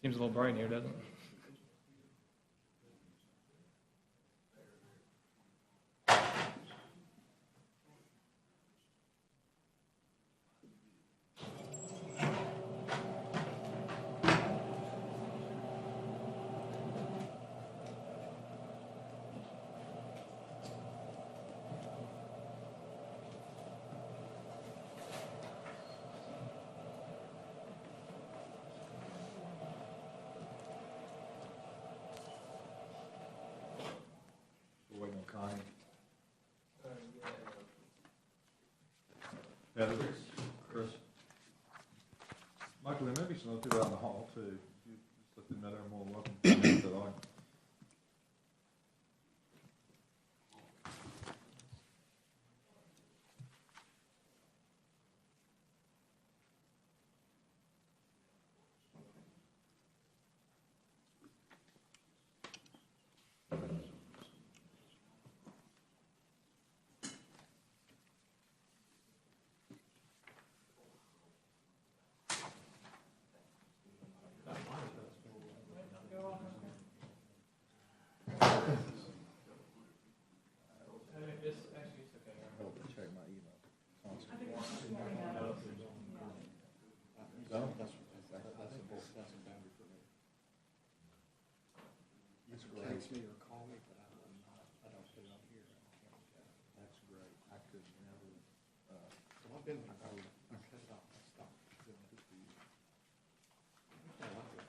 Seems a little bright here, doesn't it? Yeah, Chris. Michael, there may be some other people out in the hall too. You just let them know they're more welcome to come into the audience. Text me or call me, but I don't put it up here. That's great. I could never. So I've been there. I cut it off. I stopped doing it for you. I like it.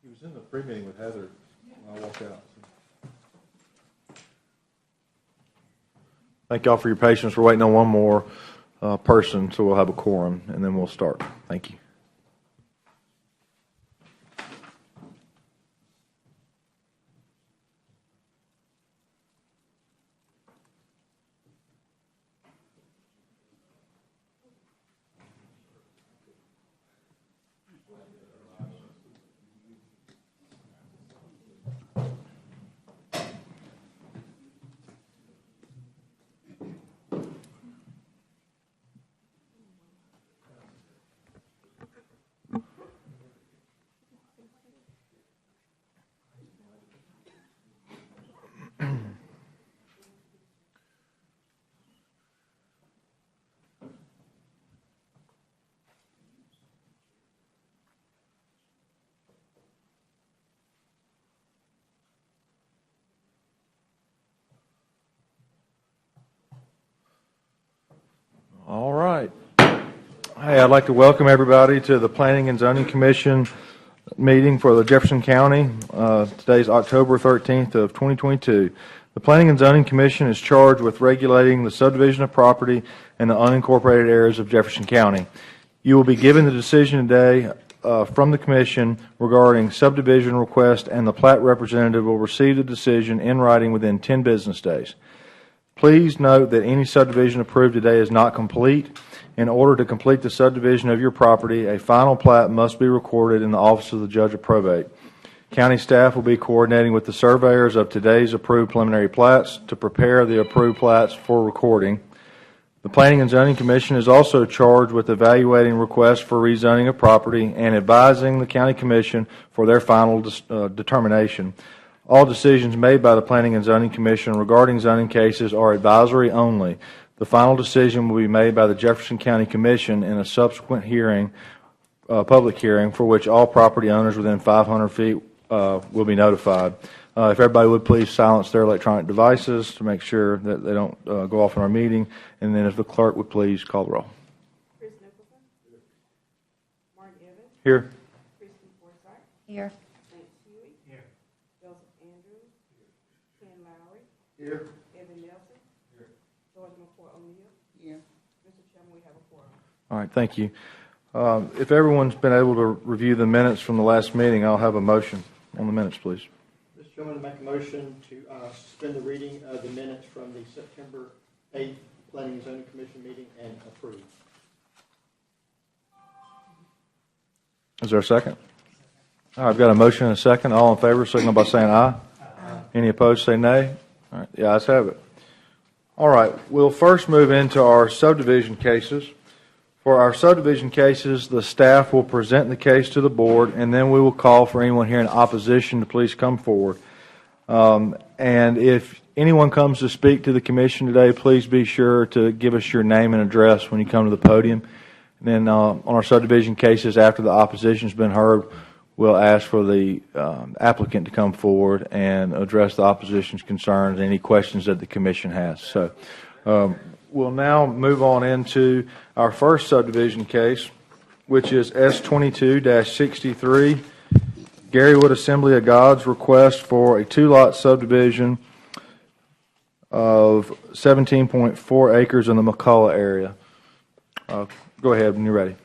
He was in the pre-meeting with Heather when I walked out. Thank y'all for your patience. We're waiting on one more person, so we'll have a quorum, and then we'll start. Thank you. All right. Hey, I'd like to welcome everybody to the Planning and Zoning Commission meeting for the Jefferson County. Today's October 13th of 2022. The Planning and Zoning Commission is charged with regulating the subdivision of property in the unincorporated areas of Jefferson County. You will be given the decision today from the Commission regarding subdivision request, and the plat representative will receive the decision in writing within 10 business days. Please note that any subdivision approved today is not complete. In order to complete the subdivision of your property, a final plat must be recorded in the Office of the Judge of Probate. County staff will be coordinating with the surveyors of today's approved preliminary plats to prepare the approved plats for recording. The Planning and Zoning Commission is also charged with evaluating requests for rezoning of property and advising the County Commission for their final determination. All decisions made by the Planning and Zoning Commission regarding zoning cases are advisory only. The final decision will be made by the Jefferson County Commission in a subsequent hearing, public hearing, for which all property owners within 500 feet will be notified. If everybody would please silence their electronic devices to make sure that they don't go off in our meeting, and then if the clerk would please call the roll. Chris Nicholson. Martin Evans. Here. Kristen Forsythe. Here. Lance Huey. Here. Joseph Andrews. Ken Lowry. Here. Evan Nelson. George McCoy O'Neill. Here. Mr. Chairman, we have a quorum. All right, thank you. If everyone's been able to review the minutes from the last meeting, I'll have a motion on the minutes, please. Mr. Chairman, I make a motion to suspend the reading of the minutes from the September 8th Planning and Zoning Commission meeting and approve. Is there a second? All right, I've got a motion and a second. All in favor, signal by saying aye. Any opposed, say nay. All right, the ayes have it. All right, we'll first move into our subdivision cases. For our subdivision cases, the staff will present the case to the board, and then we will call for anyone here in opposition to please come forward. And if anyone comes to speak to the commission today, please be sure to give us your name and address when you come to the podium. And then on our subdivision cases, after the opposition has been heard, we'll ask for the applicant to come forward and address the opposition's concerns and any questions that the commission has. So we'll now move on into our first subdivision case, which is S22-63, Garywood Assembly of God's request for a two-lot subdivision of 17.4 acres in the McCullough area. Go ahead when you're ready.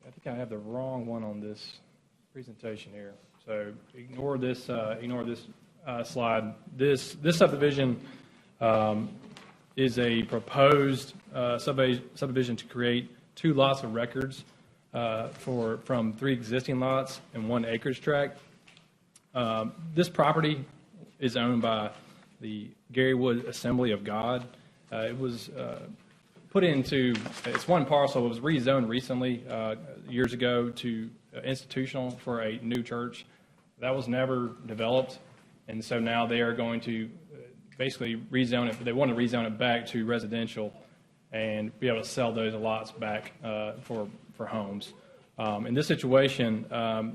I think I have the wrong one on this presentation here. So ignore this slide. This subdivision is a proposed subdivision to create two lots of records from three existing lots and one acreage tract. This property is owned by the Garywood Assembly of God. It was put into, it's one parcel. It was rezoned recently, years ago, to institutional for a new church. That was never developed, and so now they are going to basically rezone it. They want to rezone it back to residential and be able to sell those lots back for homes. In this situation,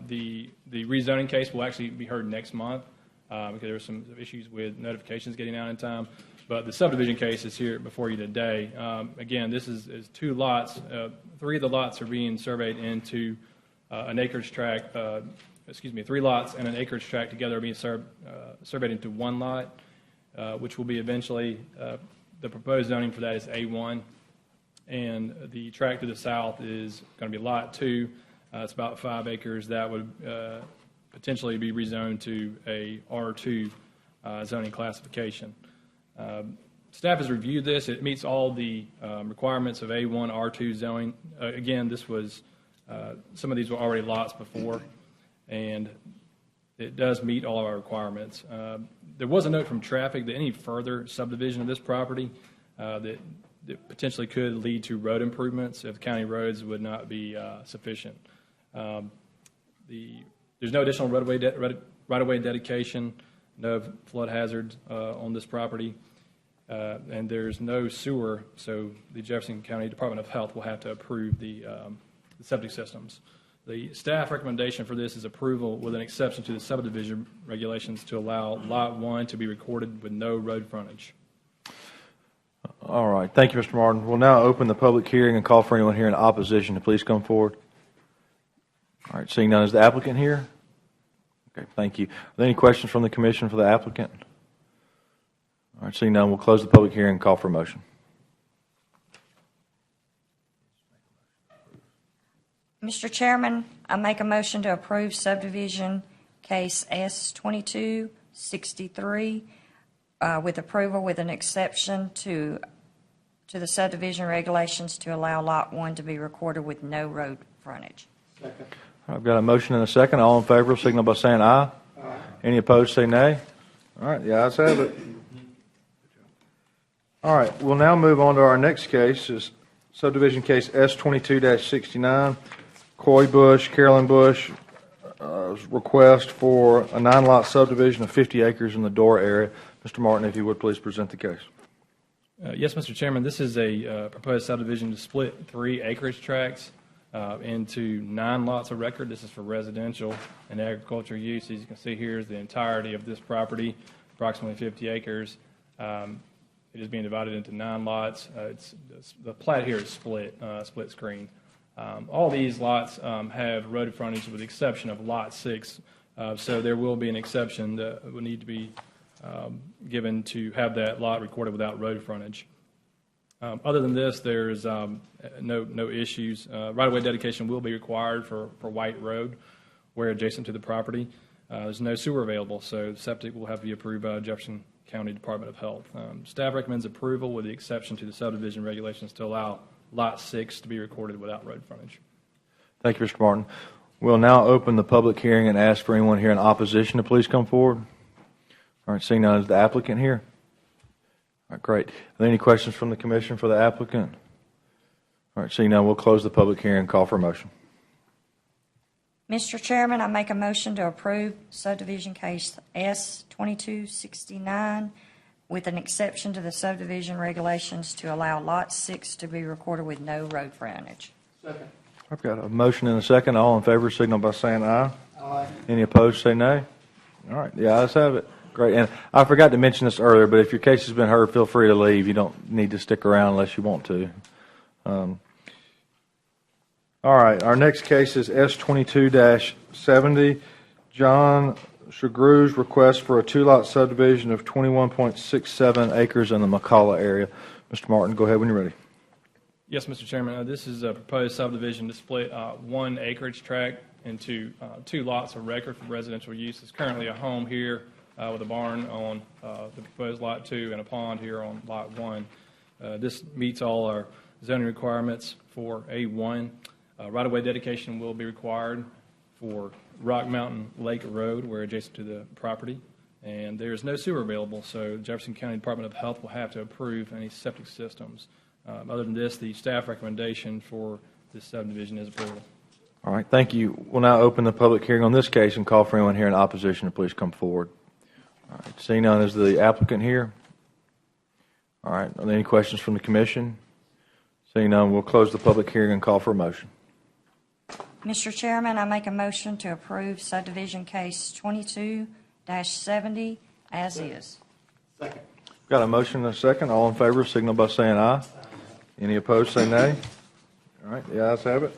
the rezoning case will actually be heard next month because there were some issues with notifications getting out in time. But the subdivision case is here before you today. Again, this is two lots. Three of the lots are being surveyed into an acreage tract. Three lots and an acreage tract together are being surveyed into one lot, which will be eventually, the proposed zoning for that is A1. And the tract to the south is going to be Lot 2. It's about 5 acres. That would potentially be rezoned to a R2 zoning classification. Staff has reviewed this. It meets all the requirements of A1, R2 zoning. Again, this was, some of these were already lots before, and it does meet all of our requirements. There was a note from traffic that any further subdivision of this property that potentially could lead to road improvements if county roads would not be sufficient. There's no additional right-of-way dedication, no flood hazards on this property, and there's no sewer, so the Jefferson County Department of Health will have to approve the septic systems. The staff recommendation for this is approval with an exception to the subdivision regulations to allow Lot 1 to be recorded with no road frontage. All right. Thank you, Mr. Martin. We'll now open the public hearing and call for anyone here in opposition to please come forward. All right. Seeing none, is the applicant here? Okay. Thank you. Are there any questions from the commission for the applicant? All right. Seeing none, we'll close the public hearing and call for a motion. Mr. Chairman, I make a motion to approve subdivision case S2263 with approval with an exception to the subdivision regulations to allow Lot 1 to be recorded with no road frontage. Second. I've got a motion and a second. All in favor, signal by saying aye. Aye. Any opposed, say nay. All right, the ayes have it. All right, we'll now move on to our next case, is subdivision case S22-69, Coy Bush, Carolyn Bush, request for a 9-lot subdivision of 50 acres in the Door area. Mr. Martin, if you would please present the case. Yes, Mr. Chairman, this is a proposed subdivision to split 3 acreage tracts into 9 lots of record. This is for residential and agriculture use. As you can see here is the entirety of this property, approximately 50 acres. It is being divided into 9 lots. The plat here is split screen. All these lots have road frontage with the exception of Lot 6. So there will be an exception that will need to be given to have that lot recorded without road frontage. Other than this, there's no issues. Right-of-way dedication will be required for White Road, where adjacent to the property. There's no sewer available, so septic will have to be approved by Jefferson County Department of Health. Staff recommends approval with the exception to the subdivision regulations to allow Lot 6 to be recorded without road frontage. Thank you, Mr. Martin. We'll now open the public hearing and ask for anyone here in opposition to please come forward. All right, seeing none, is the applicant here? All right, great. Are there any questions from the commission for the applicant? All right, seeing none, we'll close the public hearing and call for a motion. Mr. Chairman, I make a motion to approve subdivision case S-2269 with an exception to the subdivision regulations to allow Lot 6 to be recorded with no road frontage. Second. I've got a motion and a second. All in favor signal by saying aye. Aye. Any opposed, say nay. All right, the ayes have it. Great. And I forgot to mention this earlier, but if your case has been heard, feel free to leave. You don't need to stick around unless you want to. All right, our next case is S-22-70. John Chagrew's request for a 2-lot subdivision of 21.67 acres in the McCalla area. Mr. Martin, go ahead when you're ready. Yes, Mr. Chairman. This is a proposed subdivision to split 1 acreage tract into 2 lots of record for residential use. There's currently a home here with a barn on the proposed Lot 2 and a pond here on Lot 1. This meets all our zoning requirements for A1. Right-of-way dedication will be required for Rock Mountain Lake Road, where adjacent to the property. And there is no sewer available, so Jefferson County Department of Health will have to approve any septic systems. Other than this, the staff recommendation for this subdivision is approval. All right, thank you. We'll now open the public hearing on this case and call for anyone here in opposition to please come forward. All right, seeing none, is the applicant here? All right, are there any questions from the commission? Seeing none, we'll close the public hearing and call for a motion. Mr. Chairman, I make a motion to approve subdivision case 22-70 as is. Second. Got a motion and a second. All in favor signal by saying aye. Any opposed, say nay. All right, the ayes have it.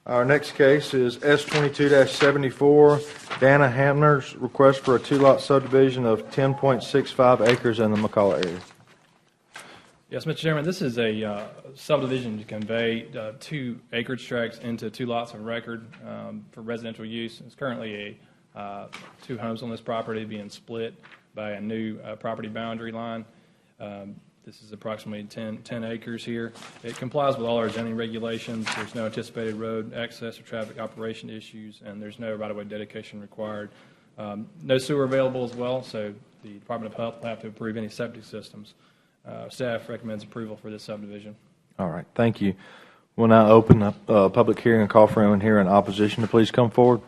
Our next case is S-22-74. Dana Hamner's request for a 2-lot subdivision of 10.65 acres in the McCalla area. Yes, Mr. Chairman, this is a subdivision to convey 2 acreage tracts into 2 lots of record for residential use. There's currently 2 homes on this property being split by a new property boundary line. This is approximately 10 acres here. It complies with all our zoning regulations. There's no anticipated road access or traffic operation issues, and there's no right-of-way dedication required. No sewer available as well, so the Department of Health will have to approve any septic systems. Staff recommends approval for this subdivision. All right, thank you. We'll now open up public hearing and call for anyone here in opposition to please come forward.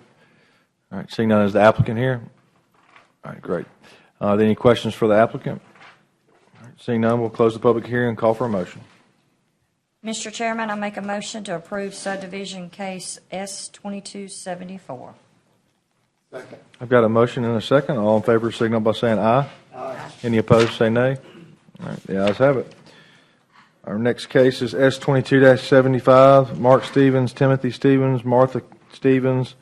All right, seeing none, is the applicant here? All right, great. Are there any questions for the applicant? All right, seeing none, we'll close the public hearing and call for a motion. Mr. Chairman, I make a motion to approve subdivision case S-2274. Second. I've got a motion and a second. All in favor signal by saying aye. Aye. Any opposed, say nay. All right, the ayes have it. Our next case is S-22-75. Mark Stevens, Timothy Stevens, Martha Stevens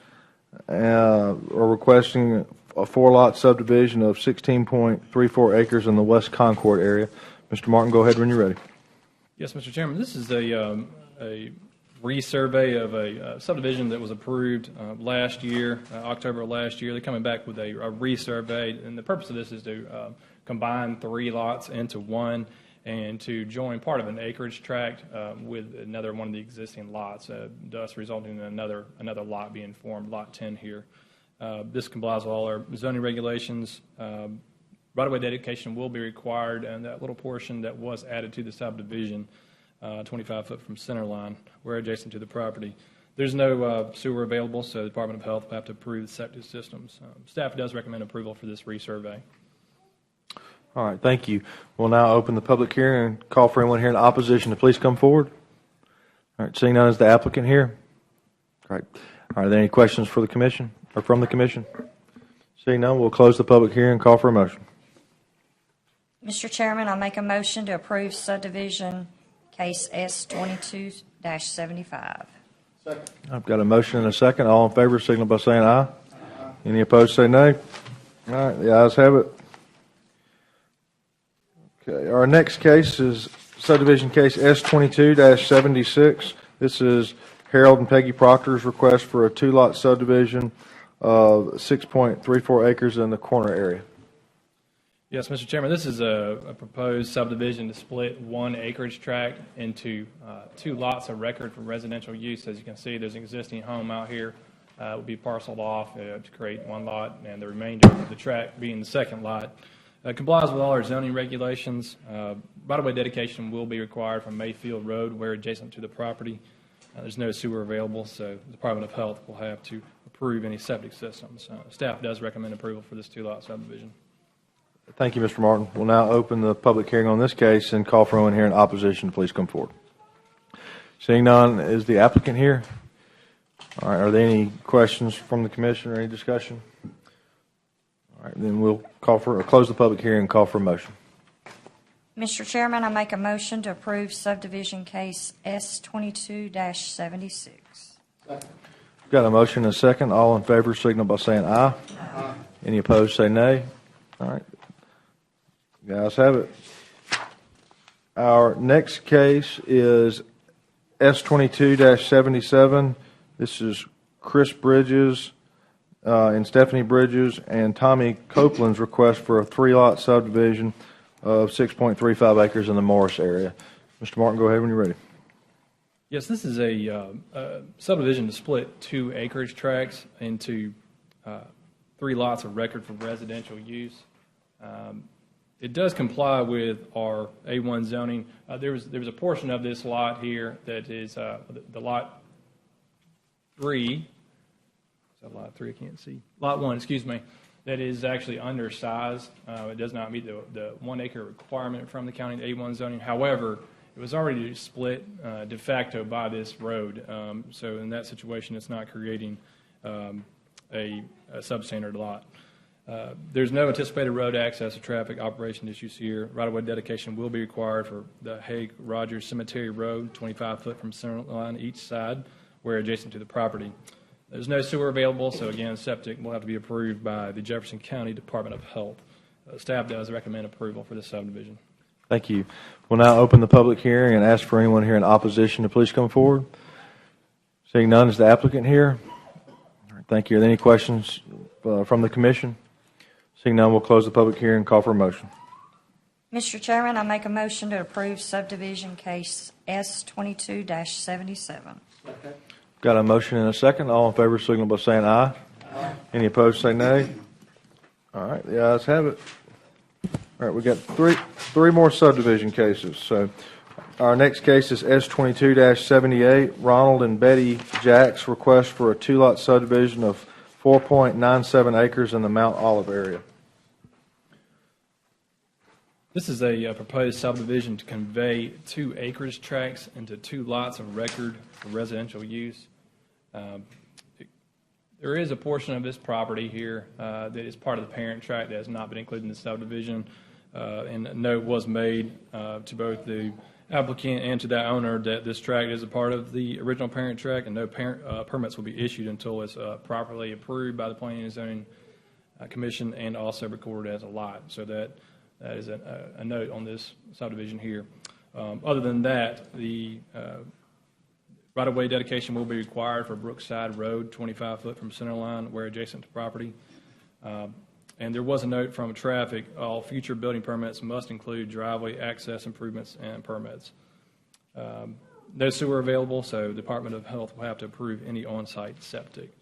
are requesting a 4-lot subdivision of 16.34 acres in the West Concord area. Mr. Martin, go ahead when you're ready. Yes, Mr. Chairman, this is a resurvey of a subdivision that was approved last year, October of last year. They're coming back with a resurvey, and the purpose of this is to combine 3 lots into 1 and to join part of an acreage tract with another one of the existing lots, thus resulting in another lot being formed, Lot 10 here. This complies with all our zoning regulations. Right-of-way dedication will be required, and that little portion that was added to the subdivision, 25 foot from center line, we're adjacent to the property. There's no sewer available, so the Department of Health will have to approve the septic systems. Staff does recommend approval for this resurvey. All right, thank you. We'll now open the public hearing and call for anyone here in opposition to please come forward. All right, seeing none, is the applicant here? Great. Are there any questions for the commission or from the commission? Seeing none, we'll close the public hearing and call for a motion. Mr. Chairman, I make a motion to approve subdivision case S22-75. I've got a motion and a second. All in favor, signal by saying aye. Any opposed, say nay. All right, the ayes have it. Okay, our next case is subdivision case S22-76. This is Harold and Peggy Proctor's request for a two-lot subdivision of 6.34 acres in the corner area. Yes, Mr. Chairman, this is a proposed subdivision to split one acreage tract into two lots of record for residential use. As you can see, there's an existing home out here. It will be parceled off to create one lot, and the remainder of the tract being the second lot. Complies with all our zoning regulations. Right-of-way dedication will be required from Mayfield Road where adjacent to the property. There's no sewer available, so the Department of Health will have to approve any septic systems. Staff does recommend approval for this two-lot subdivision. Thank you, Mr. Martin. We'll now open the public hearing on this case and call for anyone here in opposition to please come forward. Seeing none, is the applicant here? All right, are there any questions from the commission or any discussion? All right, then we'll close the public hearing and call for a motion. Mr. Chairman, I make a motion to approve subdivision case S22-76. Got a motion and a second. All in favor signal by saying aye. Aye. Any opposed, say nay. All right. You guys have it. Our next case is S22-77. This is Chris Bridges and Stephanie Bridges and Tommy Copeland's request for a three-lot subdivision of 6.35 acres in the Morris area. Mr. Martin, go ahead when you're ready. Yes, this is a subdivision to split two acreage tracts into three lots of record for residential use. It does comply with our A1 zoning. There was a portion of this lot here that is the lot 3. Is that lot 3? I can't see. Lot 1, excuse me. That is actually undersized. It does not meet the 1 acre requirement from the county A1 zoning. However, it was already split de facto by this road. So in that situation, it's not creating a substandard lot. There's no anticipated road access or traffic operation issues here. Right-of-way dedication will be required for the Hague Rogers Cemetery Road, 25 foot from center line each side, where adjacent to the property. There's no sewer available, so again, septic will have to be approved by the Jefferson County Department of Health. Staff does recommend approval for this subdivision. Thank you. We'll now open the public hearing and ask for anyone here in opposition to please come forward. Seeing none, is the applicant here? All right, thank you. Are there any questions from the commission? Seeing none, we'll close the public hearing and call for a motion. Mr. Chairman, I make a motion to approve subdivision case S22-77. Got a motion and a second. All in favor signal by saying aye. Aye. Any opposed, say nay. All right, the ayes have it. All right, we got three more subdivision cases. So our next case is S22-78. Ronald and Betty Jack's request for a two-lot subdivision of 4.97 acres in the Mount Olive area. This is a proposed subdivision to convey two acreage tracts into two lots of record for residential use. There is a portion of this property here that is part of the parent tract that has not been included in the subdivision. And a note was made to both the applicant and to that owner that this tract is a part of the original parent tract, and no permits will be issued until it's properly approved by the Planning and Zoning Commission and also recorded as a lot. So that is a note on this subdivision here. Other than that, the right-of-way dedication will be required for Brookside Road, 25 foot from center line where adjacent to property. And there was a note from traffic, all future building permits must include driveway access improvements and permits. No sewer available, so the Department of Health will have to approve any on-site septic.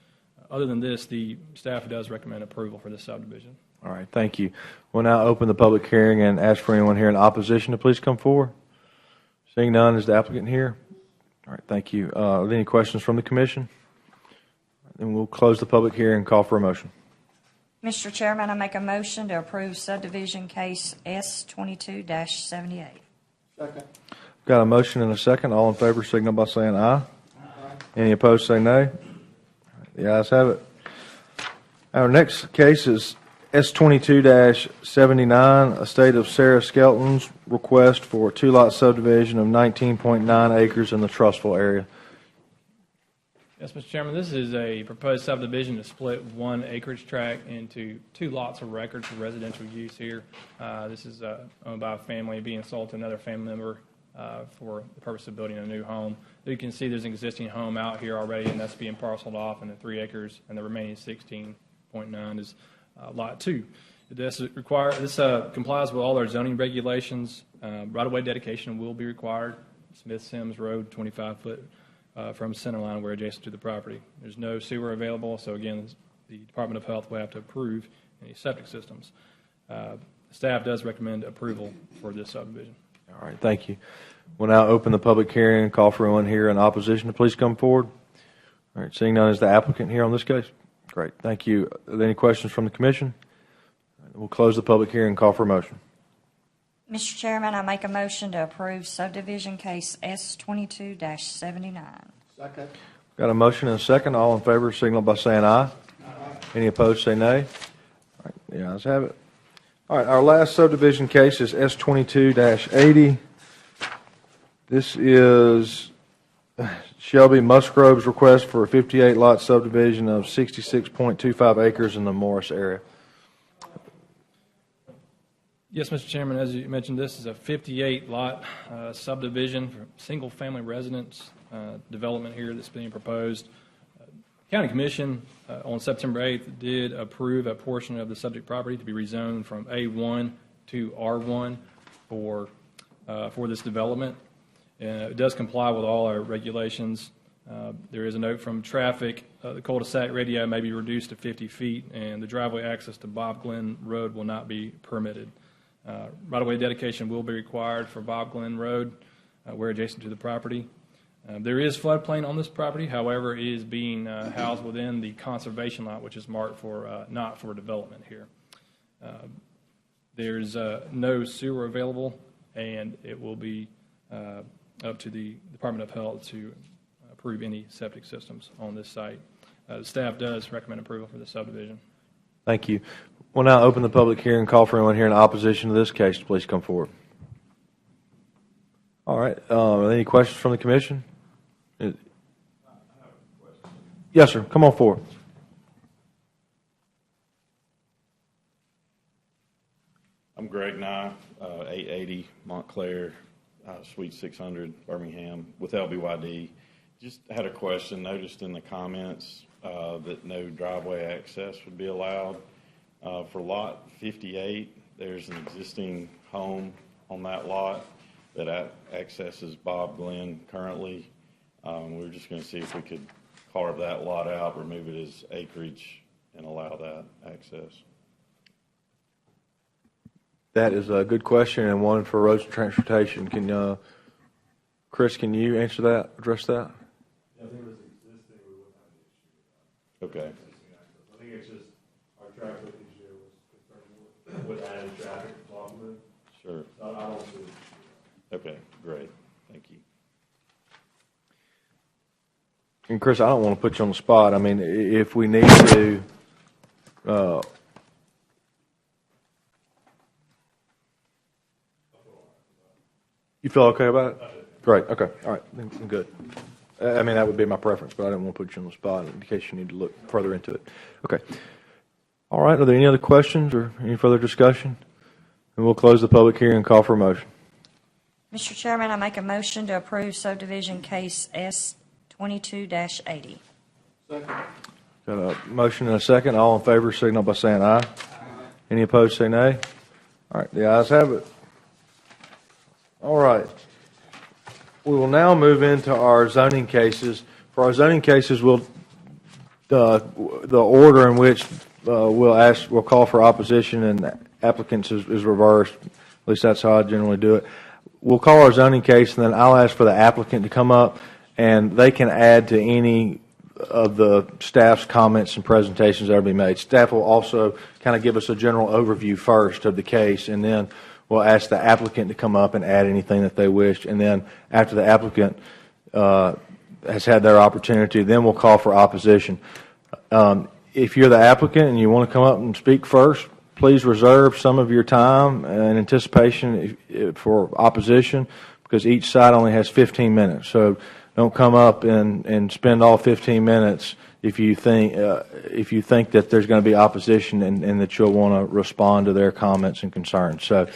Other than this, the staff does recommend approval for this subdivision. All right, thank you. We'll now open the public hearing and ask for anyone here in opposition to please come forward. Seeing none, is the applicant here? All right, thank you. Are there any questions from the commission? Then we'll close the public hearing and call for a motion. Mr. Chairman, I make a motion to approve subdivision case S22-78. Second. Got a motion and a second. All in favor signal by saying aye. Aye. Any opposed say nay. The ayes have it. Our next case is S22-79, estate of Sarah Skelton's request for a two-lot subdivision of 19.9 acres in the Trussville area. Yes, Mr. Chairman, this is a proposed subdivision to split one acreage tract into two lots of record for residential use here. This is owned by a family being sold to another family member for the purpose of building a new home. You can see there's an existing home out here already, and that's being parceled off into 3 acres, and the remaining 16.9 is Lot 2. This complies with all our zoning regulations. Right-of-way dedication will be required. Smith Sims Road, 25-foot from center line, where adjacent to the property. There's no sewer available, so again, the Department of Health will have to approve any septic systems. Staff does recommend approval for this subdivision. All right, thank you. We'll now open the public hearing and call for anyone here in opposition to please come forward. All right, seeing none, is the applicant here on this case? Great, thank you. Are there any questions from the commission? We'll close the public hearing and call for a motion. Mr. Chairman, I make a motion to approve subdivision case S22-79. Second. Got a motion and a second. All in favor signal by saying aye. Any opposed say nay. All right, the ayes have it. All right, our last subdivision case is S22-80. This is Shelby Musgrove's request for a 58-lot subdivision of 66.25 acres in the Morris area. Yes, Mr. Chairman, as you mentioned, this is a 58-lot subdivision for single-family residence development here that's being proposed. County Commission on September 8th did approve a portion of the subject property to be rezoned from A1 to R1 for this development. It does comply with all our regulations. There is a note from traffic. The cul-de-sac radio may be reduced to 50 feet, and the driveway access to Bob Glen Road will not be permitted. Right-of-way dedication will be required for Bob Glen Road, where adjacent to the property. There is floodplain on this property, however, it is being housed within the conservation lot, which is marked for not for development here. There's no sewer available, and it will be up to the Department of Health to approve any septic systems on this site. The staff does recommend approval for this subdivision. Thank you. We'll now open the public hearing and call for anyone here in opposition to this case to please come forward. All right. Any questions from the commission? Yes, sir. Come on forward. I'm Greg Nye, 880 Montclair, Suite 600, Birmingham, with LBYD. Just had a question. Noticed in the comments that no driveway access would be allowed. For lot 58, there's an existing home on that lot that accesses Bob Glen currently. We were just going to see if we could carve that lot out, remove it as acreage, and allow that access. That is a good question and one for roads and transportation. Chris, can you answer that, address that? Yeah, I think it was existing, we wouldn't have an issue. Okay. I think it's just our traffic issue was concerned with adding traffic to Baldwin. Sure. So I don't see it. Okay, great. Thank you. And Chris, I don't want to put you on the spot. I mean, if we need to, you feel okay about it? Great. Okay. All right. I'm good. I mean, that would be my preference, but I didn't want to put you on the spot in case you need to look further into it. Okay. All right. Are there any other questions or any further discussion? And we'll close the public hearing and call for a motion. Mr. Chairman, I make a motion to approve subdivision case S22-80. Second. Got a motion and a second. All in favor signal by saying aye. Any opposed say nay. All right. The ayes have it. All right. We will now move into our zoning cases. For our zoning cases, the order in which we'll call for opposition and applicants is reversed. At least that's how I generally do it. We'll call our zoning case, and then I'll ask for the applicant to come up, and they can add to any of the staff's comments and presentations that will be made. Staff will also kind of give us a general overview first of the case, and then we'll ask the applicant to come up and add anything that they wish. And then after the applicant has had their opportunity, then we'll call for opposition. If you're the applicant and you want to come up and speak first, please reserve some of your time in anticipation for opposition, because each side only has 15 minutes. So don't come up and spend all 15 minutes if you think that there's going to be opposition and that you'll want to respond to their comments and concerns. So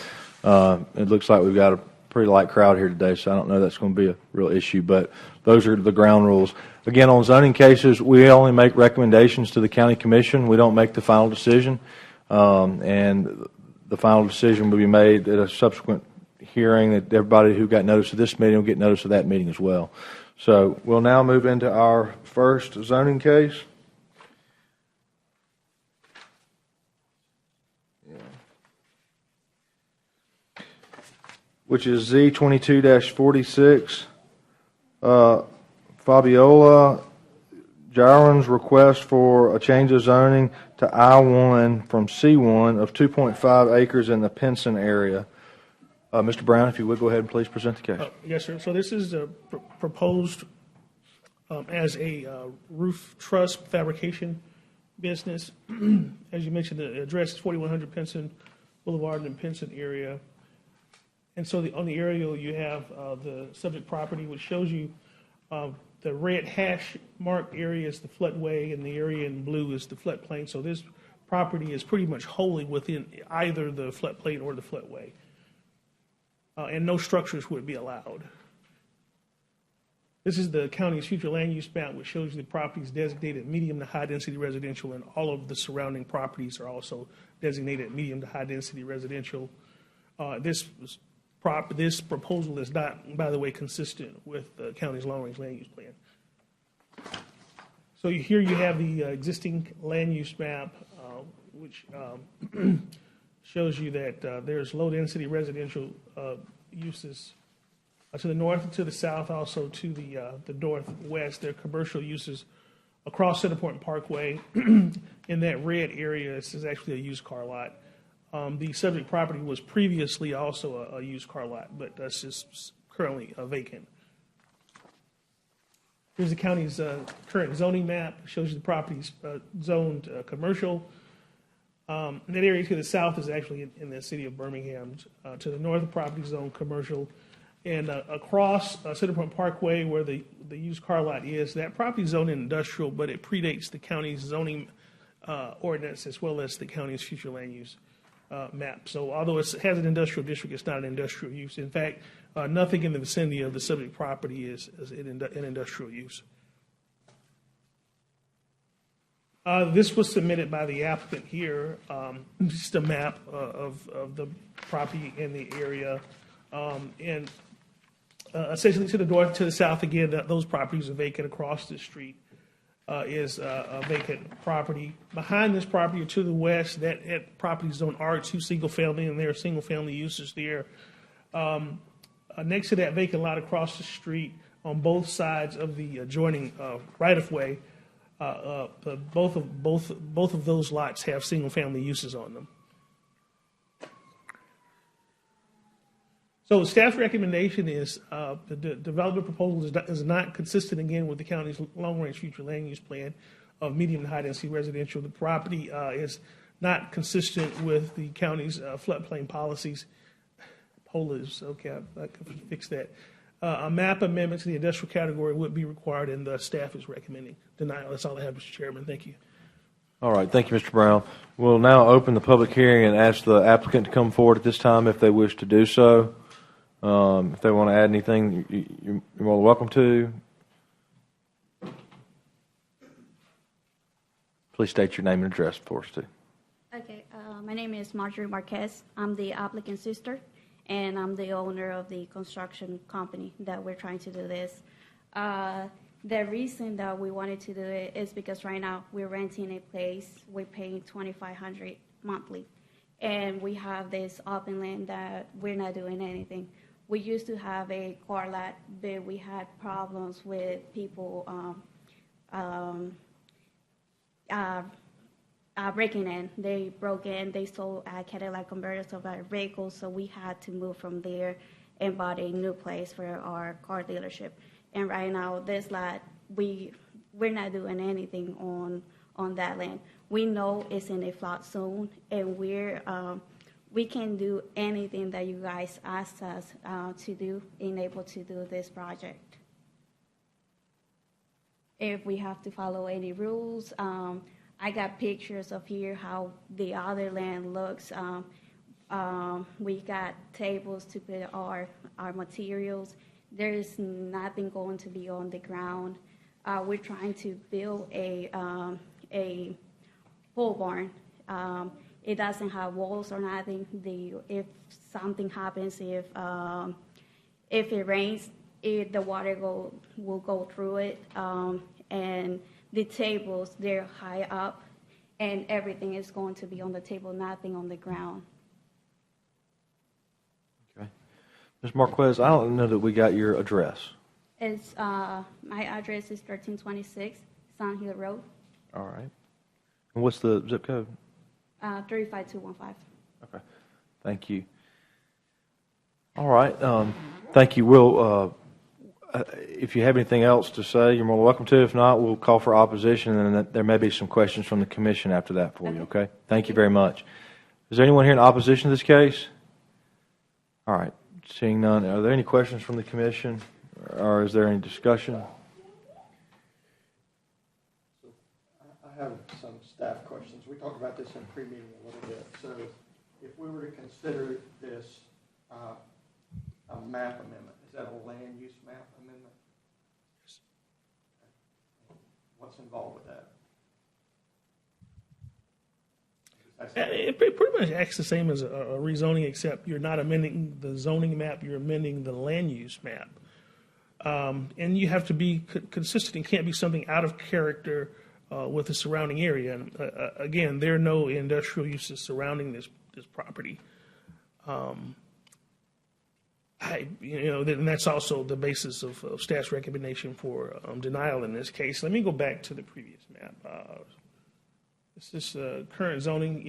it looks like we've got a pretty light crowd here today, so I don't know that's going to be a real issue, but those are the ground rules. Again, on zoning cases, we only make recommendations to the county commission. We don't make the final decision, and the final decision will be made at a subsequent hearing that everybody who got notice of this meeting will get notice of that meeting as well. So we'll now move into our first zoning case. Which is Z22-46. Fabiola Gyron's request for a change of zoning to I-1 from C1 of 2.5 acres in the Pinson area. Mr. Brown, if you would go ahead and please present the case. Yes, sir. So this is proposed as a roof truss fabrication business. As you mentioned, the address is 4100 Pinson Boulevard in the Pinson area. And so on the aerial, you have the subject property, which shows you the red hash marked area is the floodway, and the area in blue is the floodplain. So this property is pretty much wholly within either the floodplain or the floodway. And no structures would be allowed. This is the county's future land use map, which shows you the properties designated medium to high density residential, and all of the surrounding properties are also designated medium to high density residential. This proposal is not, by the way, consistent with the county's long-range land use plan. So here you have the existing land use map, which shows you that there's low-density residential uses to the north and to the south, also to the northwest. There are commercial uses across Centerpoint Parkway. In that red area, this is actually a used car lot. The subject property was previously also a used car lot, but that's just currently vacant. Here's the county's current zoning map. It shows you the properties zoned commercial. That area to the south is actually in the city of Birmingham. To the north, the property zoned commercial. And across Centerpoint Parkway, where the used car lot is, that property is zoned industrial, but it predates the county's zoning ordinance as well as the county's future land use map. So although it has an industrial district, it's not an industrial use. In fact, nothing in the vicinity of the subject property is an industrial use. This was submitted by the applicant here, just a map of the property in the area. And essentially to the north, to the south, again, those properties are vacant. Across the street is a vacant property. Behind this property to the west, that property is on R2 single family, and there are single family uses there. Next to that vacant lot across the street, on both sides of the adjoining right of way, both of those lots have single family uses on them. So staff's recommendation is the development proposal is not consistent, again, with the county's long-range future land use plan of medium to high-density residential. The property is not consistent with the county's floodplain policies. POLAs, okay, I can fix that. A map amendment to the industrial category would be required, and the staff is recommending denial. That's all I have, Mr. Chairman. Thank you. All right, thank you, Mr. Brown. We'll now open the public hearing and ask the applicant to come forward at this time if they wish to do so. If they want to add anything, you're more than welcome to. Please state your name and address for us, too. Okay, my name is Marjorie Marquez. I'm the applicant's sister, and I'm the owner of the construction company that we're trying to do this. The reason that we wanted to do it is because right now we're renting a place. We're paying $2,500 monthly, and we have this open land that we're not doing anything. We used to have a car lot, but we had problems with people breaking in. They broke in, they stole Cadillac converters of our vehicles, so we had to move from there and bought a new place for our car dealership. And right now, this lot, we're not doing anything on that land. we know it's in a flood zone, and we can do anything that you guys asked us to do in able to do this project. If we have to follow any rules, I got pictures of here how the other land looks. We got tables to put our materials. There is nothing going to be on the ground. We're trying to build a pole barn. It doesn't have walls or nothing. If something happens, if it rains, the water will go through it. And the tables, they're high up, and everything is going to be on the table, nothing on the ground. Okay. Ms. Marquez, I don't know that we got your address. It's my address is 1326 Sun Hill Road, All right. And what's the zip code? 35215. Okay. Thank you. All right. Thank you. We'll, if you have anything else to say, you're more than welcome to. If not, we'll call for opposition, and then there may be some questions from the commission after that for you, okay? Thank you very much. Is there anyone here in opposition to this case? All right. Seeing none, are there any questions from the commission, or is there any discussion? I have some staff questions. We talked about this in pre-meeting a little bit. So if we were to consider this a map amendment, is that a land use map amendment? What's involved with that? It pretty much acts the same as a rezoning, except you're not amending the zoning map, you're amending the land use map. And you have to be consistent. It can't be something out of character with the surrounding area. And again, there are no industrial uses surrounding this property. And that's also the basis of staff's recommendation for denial in this case. Let me go back to the previous map. This is current zoning,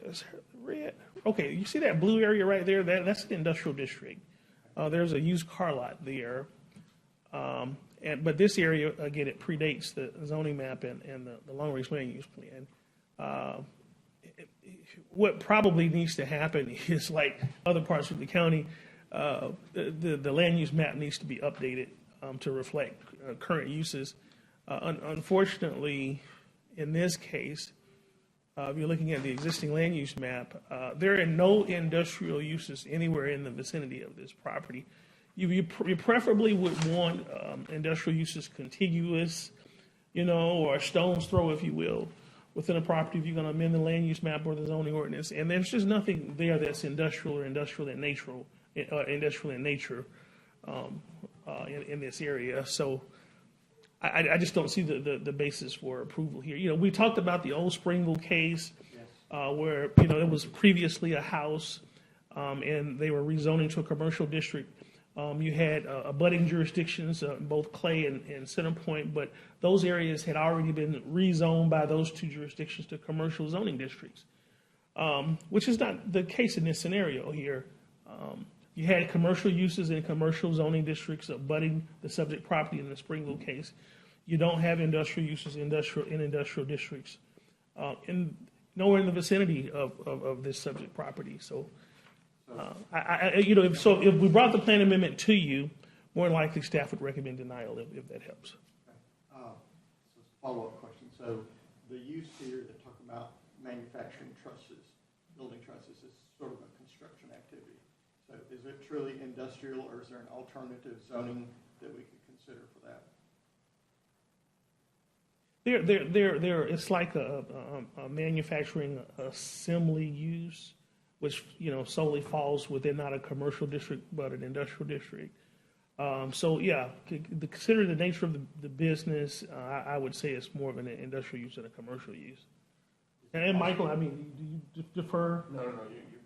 it's red. Okay, you see that blue area right there? That's the industrial district. There's a used car lot there. But this area, again, it predates the zoning map and the long-range land use plan. What probably needs to happen is, like other parts of the county, the land use map needs to be updated to reflect current uses. Unfortunately, in this case, if you're looking at the existing land use map, there are no industrial uses anywhere in the vicinity of this property. You preferably would want industrial uses contiguous, or a stone's throw, if you will, within a property if you're going to amend the land use map or the zoning ordinance. And there's just nothing there that's industrial or industrial in nature in this area. So I just don't see the basis for approval here. We talked about the old Springville case where, it was previously a house and they were rezoning to a commercial district. You had abutting jurisdictions, both Clay and Centerpoint, but those areas had already been rezoned by those two jurisdictions to commercial zoning districts, which is not the case in this scenario here. You had commercial uses in commercial zoning districts abutting the subject property in the Springville case. You don't have industrial uses in industrial districts, nowhere in the vicinity of this subject property. So. If we brought the plan amendment to you, more than likely staff would recommend denial if that helps. So follow-up question. So the use here that talk about manufacturing trusses, building trusses, is sort of a construction activity. So is it truly industrial, or is there an alternative zoning that we could consider for that? It's like a manufacturing assembly use, which solely falls within not a commercial district but an industrial district. Considering the nature of the business, I would say it's more of an industrial use than a commercial use. And Michael, do you defer? No, you're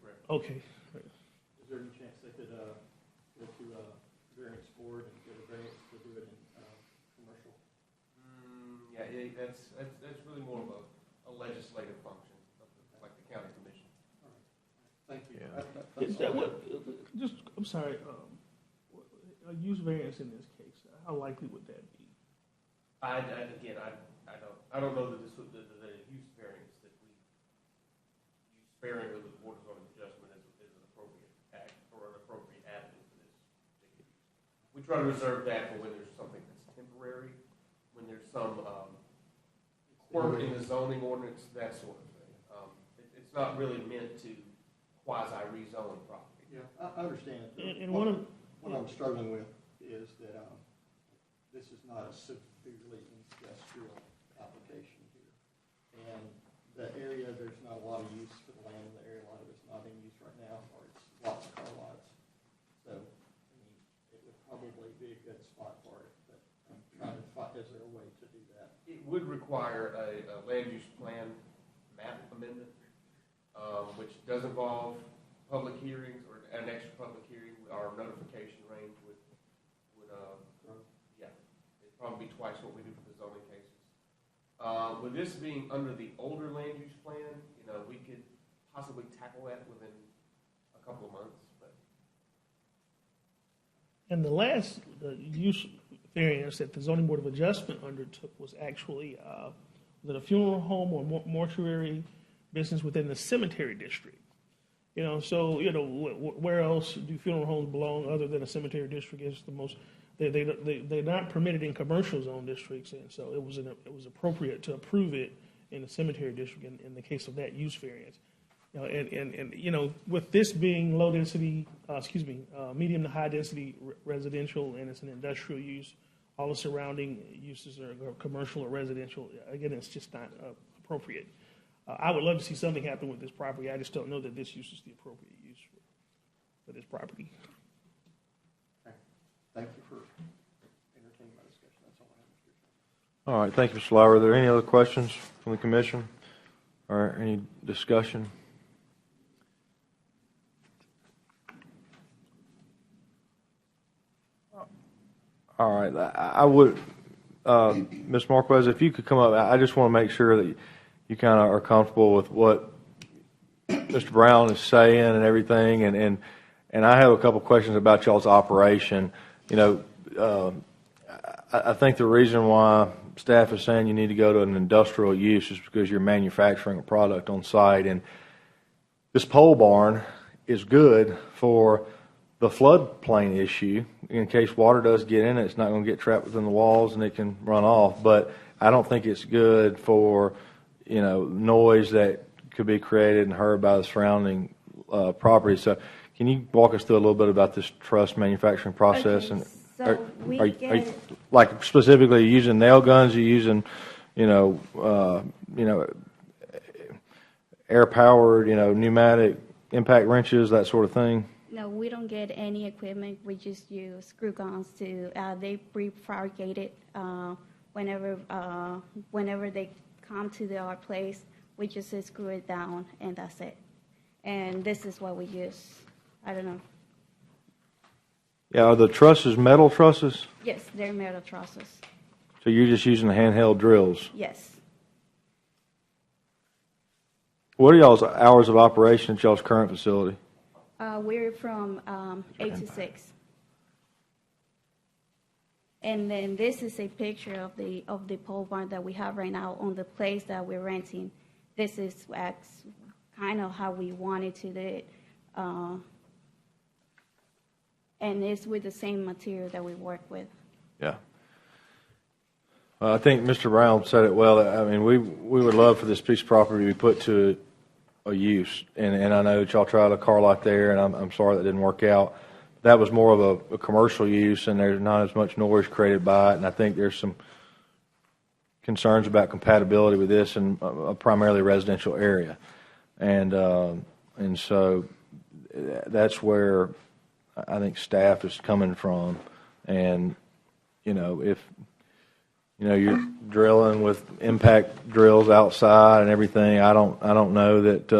correct. Okay. Is there any chance they could go to variance board and get a variance to do it in commercial? That's really more of a legislative function, like the county commission. Thank you. Yeah. I'm sorry. A use variance in this case, how likely would that be? I don't know that the sparing of the Board of Zoning Adjustment is an appropriate act or an appropriate avenue for this particular use. We try to reserve that for when there's something that's temporary, when there's some quirk in the zoning ordinance, that sort of thing. It's not really meant to quasi rezone property. Yeah, I understand. And what I'm struggling with is that this is not a severely industrial application here. And the area, there's not a lot of use for the land in the area. A lot of it's not in use right now, or it's lots of car lots. So, I mean, it would probably be a good spot for it, but I'm trying to find, is there a way to do that? It would require a land use plan map amendment, which does involve public hearings or an extra public hearing. Our notification range would yeah, it'd probably be twice what we do for the zoning cases. With this being under the older land use plan, we could possibly tackle that within a couple of months. But And the last use variance that the zoning board of adjustment undertook was actually was it a funeral home or mortuary business within the cemetery district. So where else do funeral homes belong other than a cemetery district? Is the most they're not permitted in commercial zone districts, and so it was appropriate to approve it in the cemetery district in the case of that use variance. And with this being low density, medium to high density residential, and it's an industrial use, all the surrounding uses are commercial or residential. Again, it's just not appropriate. I would love to see something happen with this property. I just don't know that this use is the appropriate use for this property. Okay. Thank you for entertaining my discussion. That's all I have, Mr. Chairman. All right, thank you, Mr. Lauer. Are there any other questions from the commission or any discussion? All right, I would, Ms. Marquez, if you could come up, I just want to make sure that you kind of are comfortable with what Mr. Brown is saying and everything, and I have a couple questions about y'all's operation. I think the reason why staff is saying you need to go to an industrial use is because you're manufacturing a product on site, and this pole barn is good for the floodplain issue. In case water does get in it, it's not going to get trapped within the walls and it can run off. But I don't think it's good for noise that could be created and heard by the surrounding property. So can you walk us through a little bit about this truss manufacturing process? Okay, And so are you, like, specifically using nail guns? Are you using, air-powered, pneumatic impact wrenches, that sort of thing? No, we don't get any equipment. We just use screw guns to, they prefabricate it whenever they come to our place. We just screw it down, and that's it. And this is what we use. I don't know. Yeah, are the trusses metal trusses? Yes, they're metal trusses. So you're just using handheld drills? Yes. What are y'all's hours of operation at y'all's current facility? We're from 8 to 6. And then this is a picture of the pole barn that we have right now on the place that we're renting. This is kind of how we wanted to do it. And it's with the same material that we work with. Yeah. I think Mr. Brown said it well. I mean, we would love for this piece of property to be put to a use. And I know that y'all tried a car lot there, and I'm sorry that didn't work out. That was more of a commercial use, and there's not as much noise created by it. And I think there's some concerns about compatibility with this in a primarily residential area. And so that's where I think staff is coming from. And, if you're drilling with impact drills outside and everything, I don't know that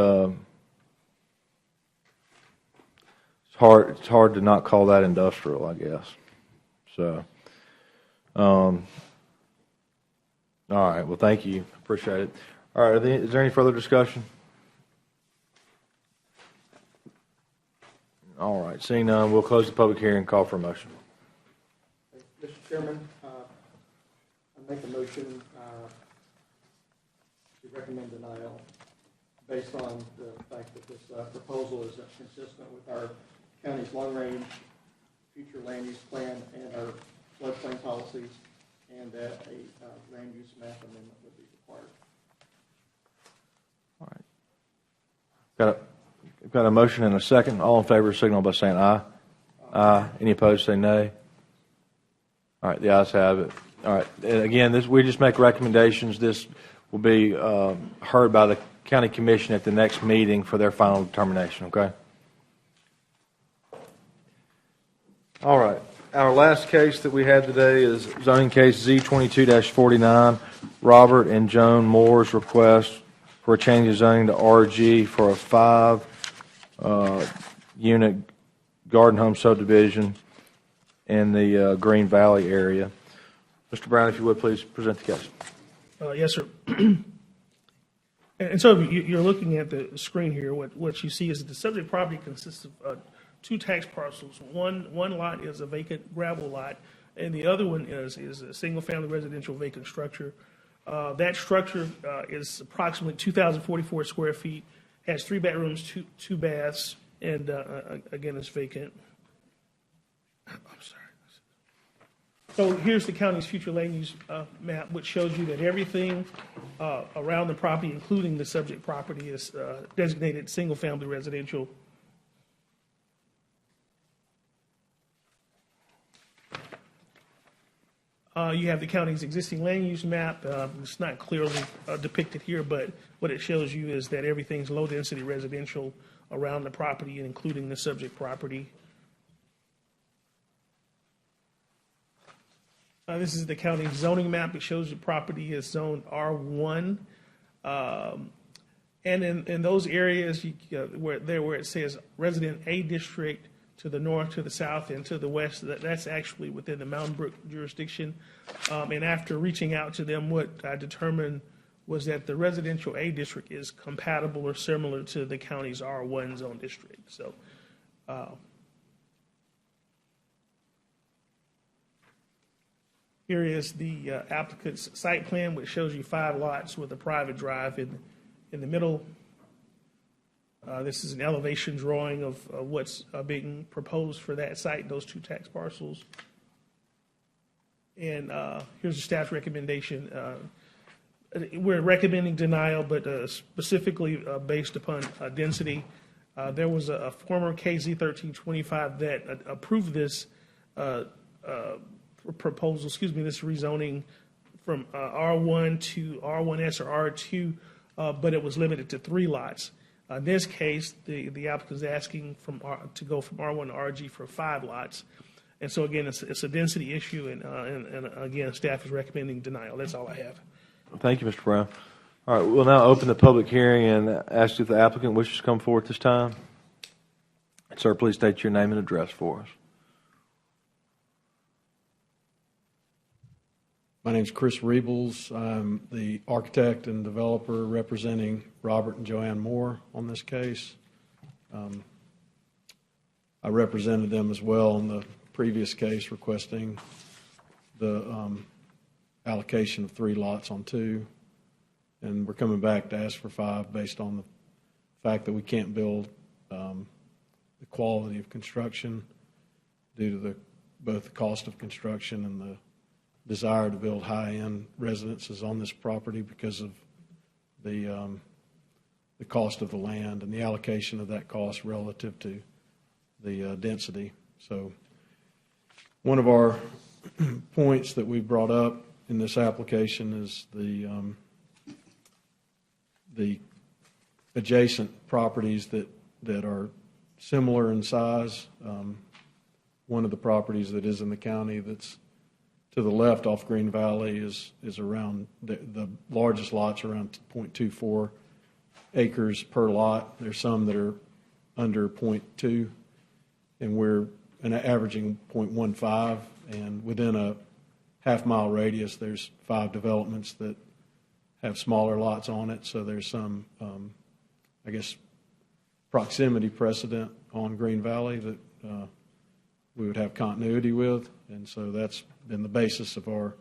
it's hard to not call that industrial, I guess. So, all right. Well, thank you. Appreciate it. All right. Is there any further discussion? All right. Seeing none, we'll close the public hearing and call for a motion. Mr. Chairman, I make a motion to recommend denial based on the fact that this proposal is consistent with our county's long-range future land use plan and our floodplain policies, and that a land use map amendment would be required. All right. Got a motion and a second. All in favor signal by saying aye. Aye. Any opposed say nay. All right, the ayes have it. All right. And again, we just make recommendations. This will be heard by the county commission at the next meeting for their final determination. Okay. All right. Our last case that we had today is zoning case Z22-49, Robert and Joan Moore's request for a change of zoning to RG for a 5-unit garden home subdivision in the Green Valley area. Mr. Brown, if you would, please present the case. Yes, sir. And so you're looking at the screen here. What you see is that the subject property consists of two tax parcels. One lot is a vacant gravel lot, and the other one is a single-family residential vacant structure. That structure is approximately 2,044 square feet, has 3 bedrooms, two baths, and again, it's vacant. I'm sorry. So here's the county's future land use map, which shows you that everything around the property, including the subject property, is designated single-family residential. You have the county's existing land use map. It's not clearly depicted here, but what it shows you is that everything's low-density residential around the property, including the subject property. This is the county's zoning map. It shows the property is zoned R1. And in those areas where it says resident A district, to the north, to the south, and to the west, that's actually within the Mountain Brook jurisdiction. And after reaching out to them, what I determined was that the residential A district is compatible or similar to the county's R1 zone district. So, here is the applicant's site plan, which shows you 5 lots with a private drive in the middle. This is an elevation drawing of what's being proposed for that site, those 2 tax parcels. And here's the staff's recommendation. We're recommending denial, but specifically based upon density. There was a former KZ 1325 that approved this proposal, this rezoning from R1 to R1S or R2, but it was limited to 3 lots. In this case, the applicant is asking to go from R1 to RG for 5 lots. And so, again, it's a density issue, and again, staff is recommending denial. That's all I have. Thank you, Mr. Brown. All right, we'll now open the public hearing and ask if the applicant wishes to come forward this time. Sir, please state your name and address for us. My name is Chris Rebels. I'm the architect and developer representing Robert and Joanne Moore on this case. I represented them as well in the previous case requesting the allocation of 3 lots on 2. And we're coming back to ask for 5 based on the fact that we can't build the quality of construction due to both the cost of construction and the desire to build high-end residences on this property because of the cost of the land and the allocation of that cost relative to the density. So one of our points that we brought up in this application is the adjacent properties that are similar in size. One of the properties that is in the county that's to the left off Green Valley is around, the largest lot's around 0.24 acres per lot. There's some that are under 0.2, and we're averaging 0.15. And within a half-mile radius, there's 5 developments that have smaller lots on it. So there's some, proximity precedent on Green Valley that we would have continuity with. And so that's been the basis of our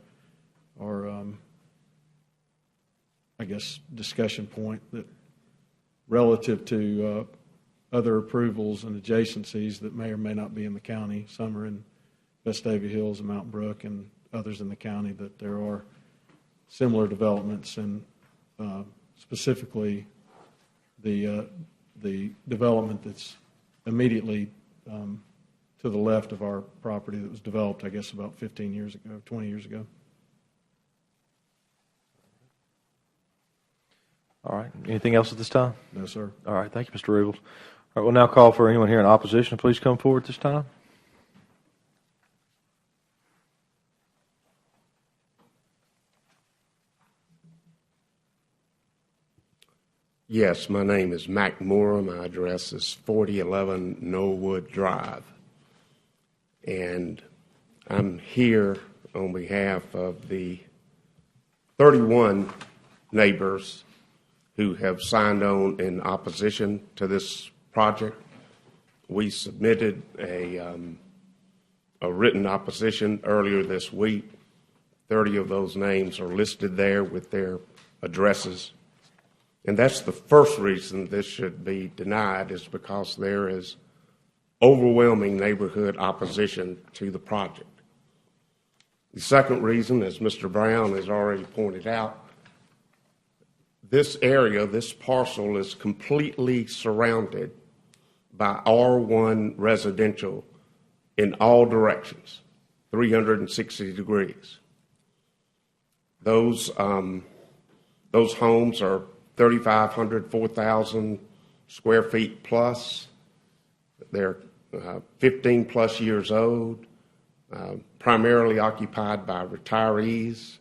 discussion point, that relative to other approvals and adjacencies that may or may not be in the county. Some are in Vestavia Hills and Mountain Brook, and others in the county, that there are similar developments, and specifically the development that's immediately to the left of our property that was developed, I guess, about 15 years ago, 20 years ago. All right. Anything else at this time? No, sir. All right. Thank you, Mr. Rubel. All right. We'll now call for anyone here in opposition. Please come forward this time. Yes, my name is Mac Moore. My address is 4011 Knollwood Drive. And I'm here on behalf of the 31 neighbors who have signed on in opposition to this project. We submitted a written opposition earlier this week. 30 of those names are listed there with their addresses. And that's the first reason this should be denied, is because there is overwhelming neighborhood opposition to the project. The second reason, as Mr. Brown has already pointed out, this area, this parcel, is completely surrounded by R1 residential in all directions, 360 degrees. Those homes are 3,500, 4,000 square feet plus. They're 15 plus years old, primarily occupied by retirees.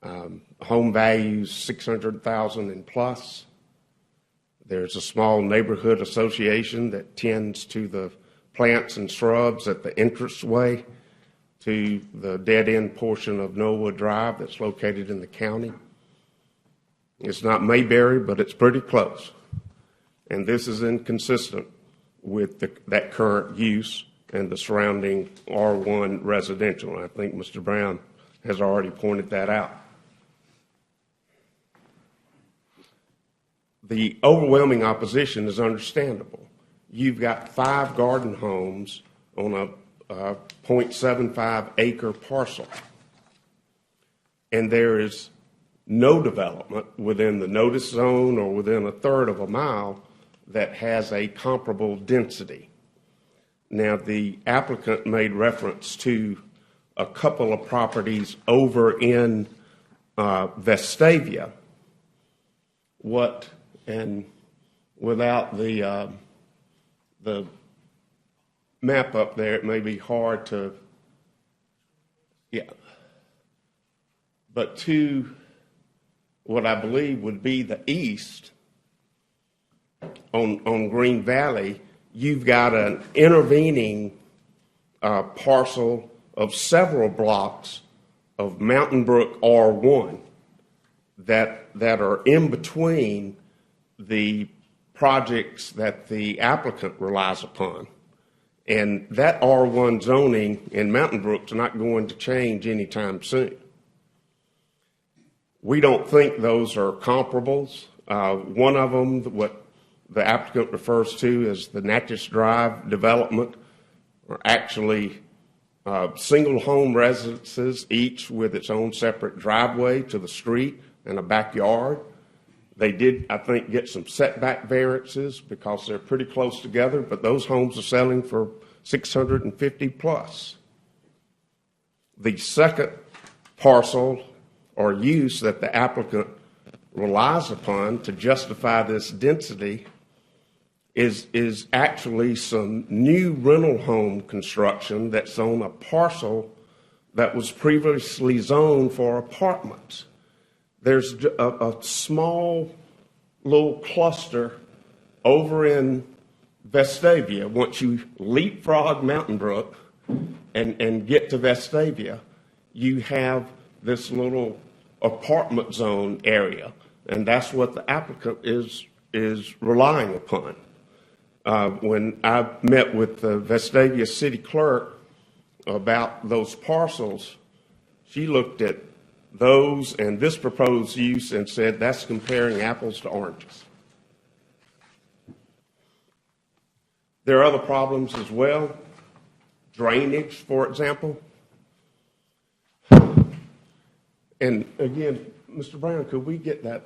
Home values 600,000 and plus. There's a small neighborhood association that tends to the plants and shrubs at the entranceway to the dead-end portion of Knollwood Drive that's located in the county. It's not Mayberry, but it's pretty close. And this is inconsistent with that current use and the surrounding R1 residential. And I think Mr. Brown has already pointed that out. The overwhelming opposition is understandable. You've got 5 garden homes on a 0.75 acre parcel, and there is no development within the notice zone or within a third of a mile that has a comparable density. Now, the applicant made reference to a couple of properties over in Vestavia. And without the map up there, it may be hard to, but to what I believe would be the east on Green Valley, you've got an intervening parcel of several blocks of Mountain Brook R1 that are in between the projects that the applicant relies upon. And that R1 zoning in Mountain Brook is not going to change anytime soon. We don't think those are comparables. One of them, what the applicant refers to as the Natchez Drive development, are actually single home residences, each with its own separate driveway to the street and a backyard. They did, I think, get some setback variances because they're pretty close together, but those homes are selling for $650 plus. The second parcel or use that the applicant relies upon to justify this density is actually some new rental home construction that's on a parcel that was previously zoned for apartments. There's a small little cluster over in Vestavia. Once you leapfrog Mountain Brook and get to Vestavia, you have this little apartment zone area, and that's what the applicant is relying upon. When I met with the Vestavia city clerk about those parcels, she looked at those and this proposed use and said that's comparing apples to oranges. There are other problems as well. Drainage, for example. And again, Mr. Brown, could we get that,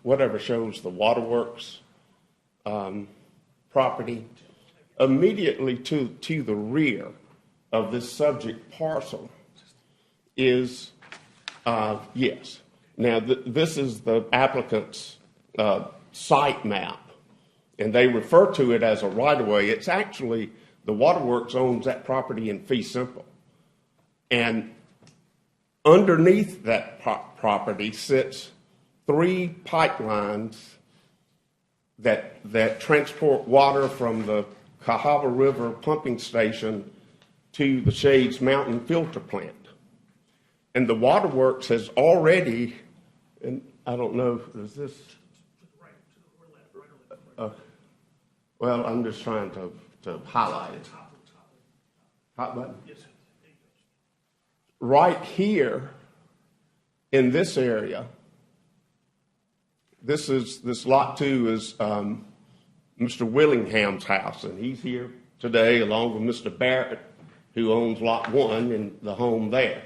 whatever shows the waterworks property immediately to the rear of this subject parcel is, yes. Now, this is the applicant's site map, and they refer to it as a right-of-way. It's actually, the waterworks owns that property in fee simple. And underneath that property sits 3 pipelines that transport water from the Cahaba River pumping station to the Shades Mountain filter plant. And the waterworks has already, and I don't know, is this? Well, I'm just trying to highlight it. Hot button? Yes. Right here in this area, this lot 2 is Mr. Willingham's house, and he's here today along with Mr. Barrett, who owns lot 1 and the home there.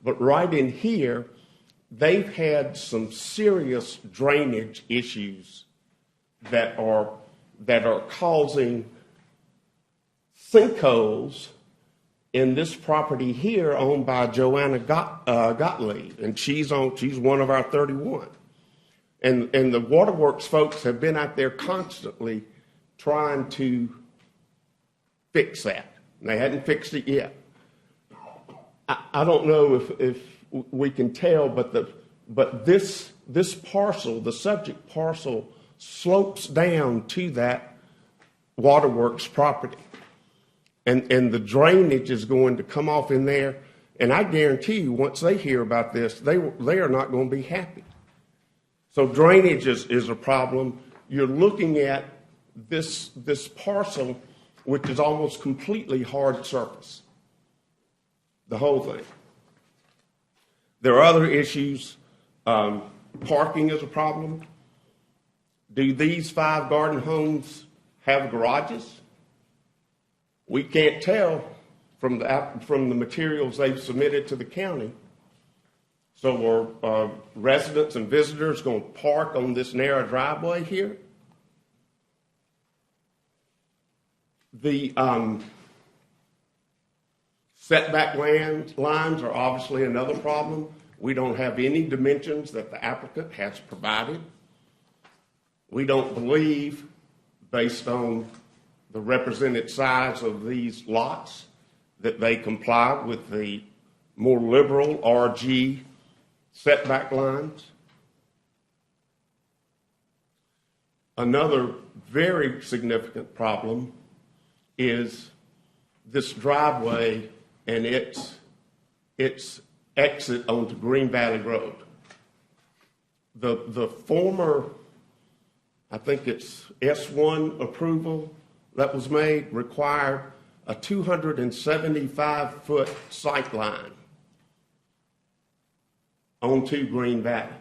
But right in here, they've had some serious drainage issues that are causing sinkholes in this property here owned by Joanna Gottlieb, and she's one of our 31. And the waterworks folks have been out there constantly trying to fix that. And they hadn't fixed it yet. I don't know if we can tell, but this parcel, the subject parcel, slopes down to that waterworks property. And the drainage is going to come off in there. And I guarantee you, once they hear about this, they are not going to be happy. So drainage is a problem. You're looking at this parcel, which is almost completely hard surface. The whole thing. There are other issues. Parking is a problem. Do these 5 garden homes have garages? We can't tell from the materials they've submitted to the county. So are residents and visitors going to park on this narrow driveway here? The setback lines are obviously another problem. We don't have any dimensions that the applicant has provided. We don't believe, based on the represented size of these lots, that they comply with the more liberal RG setback lines. Another very significant problem is this driveway and its exit onto Green Valley Road. The former, I think it's S1 approval that was made, required a 275-foot sight line onto Green Valley.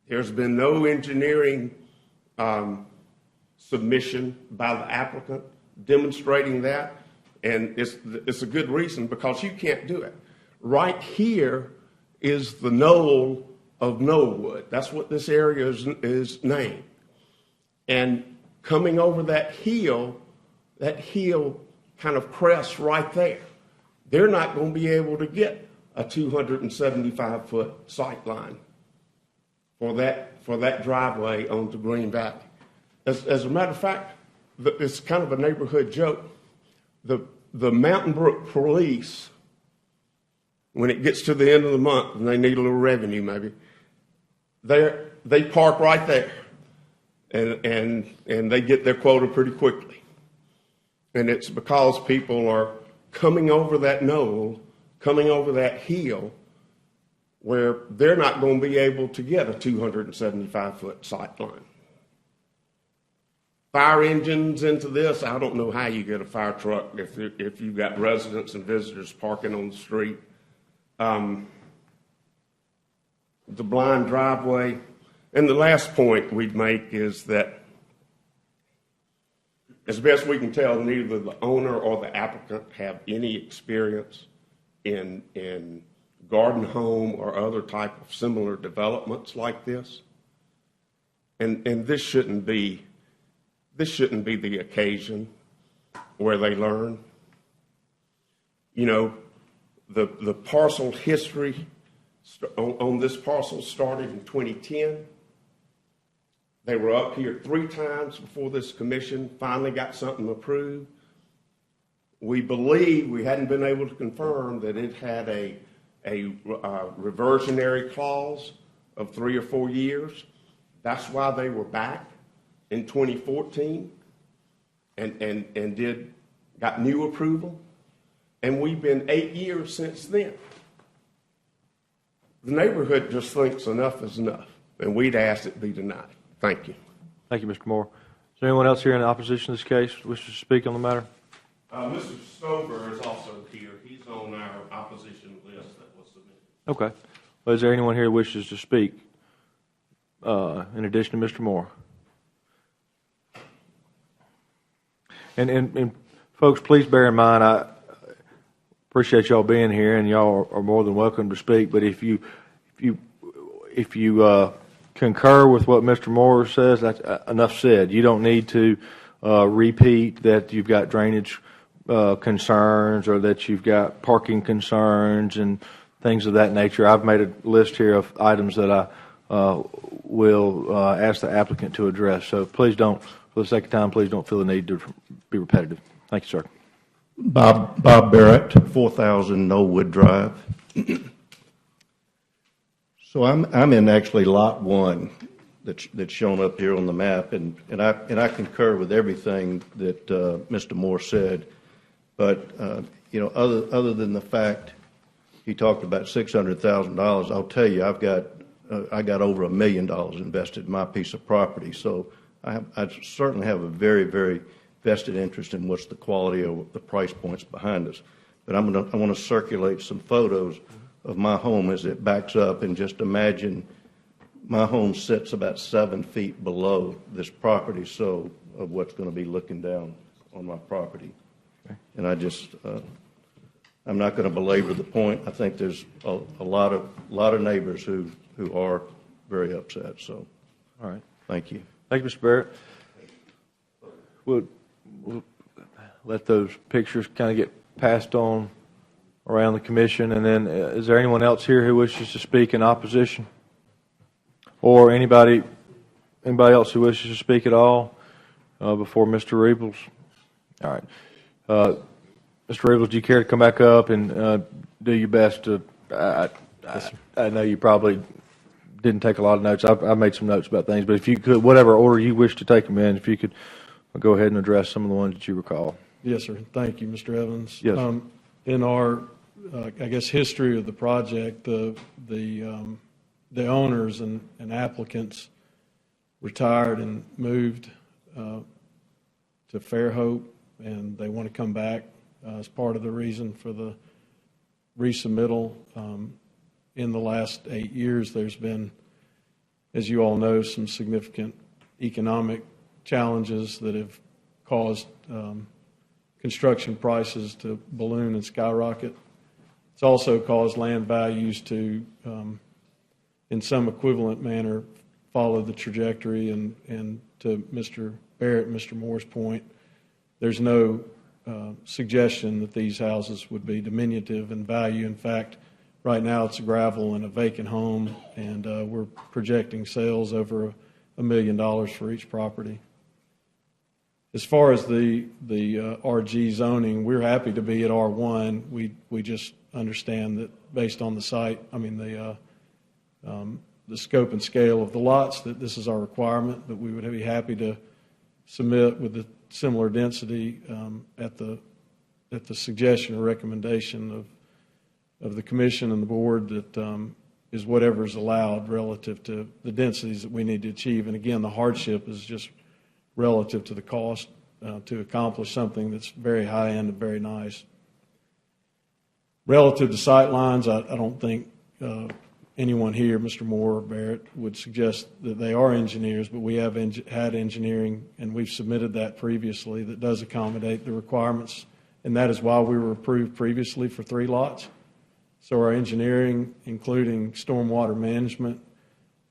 There's been no engineering submission by the applicant demonstrating that, and it's a good reason, because you can't do it. Right here is the knoll of Knollwood. That's what this area is named. And coming over that hill kind of crests right there. They're not going to be able to get a 275-foot sight line for that driveway onto Green Valley. As a matter of fact, it's kind of a neighborhood joke. The Mountain Brook Police, when it gets to the end of the month and they need a little revenue maybe, they park right there, and they get their quota pretty quickly. And it's because people are coming over that knoll, coming over that hill, where they're not going to be able to get a 275-foot sight line. Fire engines into this, I don't know how you get a fire truck if you've got residents and visitors parking on the street. The blind driveway. And the last point we'd make is that as best we can tell, neither the owner or the applicant have any experience in garden home or other type of similar developments like this. And this shouldn't be the occasion where they learn. You know, the parcel history on this parcel started in 2010. They were up here 3 times before this commission finally got something approved. We believe, we hadn't been able to confirm, that it had a reversionary clause of 3 or 4 years. That's why they were back in 2014 and got new approval. And we've been 8 years since then. The neighborhood just thinks enough is enough, and we'd ask it be denied. Thank you. Thank you, Mr. Moore. Is there anyone else here in opposition to this case who wishes to speak on the matter? Mr. Stover is also here. He's on our opposition list that was submitted. Okay. Well, is there anyone here who wishes to speak in addition to Mr. Moore? And folks, please bear in mind, I appreciate y'all being here, and y'all are more than welcome to speak. But if you concur with what Mr. Moore says, that's enough said. You don't need to repeat that you've got drainage concerns or that you've got parking concerns and things of that nature. I've made a list here of items that I will ask the applicant to address. So please don't, for the sake of time, please don't feel the need to be repetitive. Thank you, sir. Bob Barrett, 4000 Knollwood Drive. So I'm in actually lot 1 that's shown up here on the map, and I concur with everything that Mr. Moore said. But you know, other than the fact he talked about $600,000, I'll tell you, I got over $1 million invested in my piece of property. So I certainly have a very, very vested interest in what's the quality of the price points behind us. But I want to circulate some photos of my home as it backs up, and just imagine my home sits about 7 feet below this property, so of what's going to be looking down on my property. Okay. And I'm not going to belabor the point. I think there's a lot of neighbors who are very upset. So, all right, thank you. Thank you, Mr. Barrett. We'll let those pictures kind of get passed on around the commission, and then is there anyone else here who wishes to speak in opposition, or anybody else who wishes to speak at all before Mr. Rebels? All right, Mr. Rebels, do you care to come back up and do your best to? I know you probably didn't take a lot of notes. I made some notes about things, but if you could, whatever order you wish to take them in, if you could go ahead and address some of the ones that you recall. Yes, sir. Thank you, Mr. Evans. Yes. In our, I guess, history of the project, the owners and applicants retired and moved to Fairhope, and they want to come back as part of the reason for the resubmittal. In the last 8 years, there's been, as you all know, some significant economic challenges that have caused construction prices to balloon and skyrocket. It's also caused land values to, in some equivalent manner, follow the trajectory. And to Mr. Barrett and Mr. Moore's point, there's no suggestion that these houses would be diminutive in value. In fact, right now it's gravel and a vacant home, and we're projecting sales over $1 million for each property. As far as the RG zoning, we're happy to be at R1. We just understand that based on the site, the scope and scale of the lots, that this is our requirement, that we would be happy to submit with the similar density at the suggestion or recommendation of the commission and the board, that is whatever is allowed relative to the densities that we need to achieve. And again, the hardship is just relative to the cost to accomplish something that's very high end and very nice. Relative to sight lines, I don't think anyone here, Mr. Moore or Barrett, would suggest that they are engineers, but we have had engineering, and we've submitted that previously, that does accommodate the requirements, and that is why we were approved previously for 3 lots. So our engineering, including stormwater management,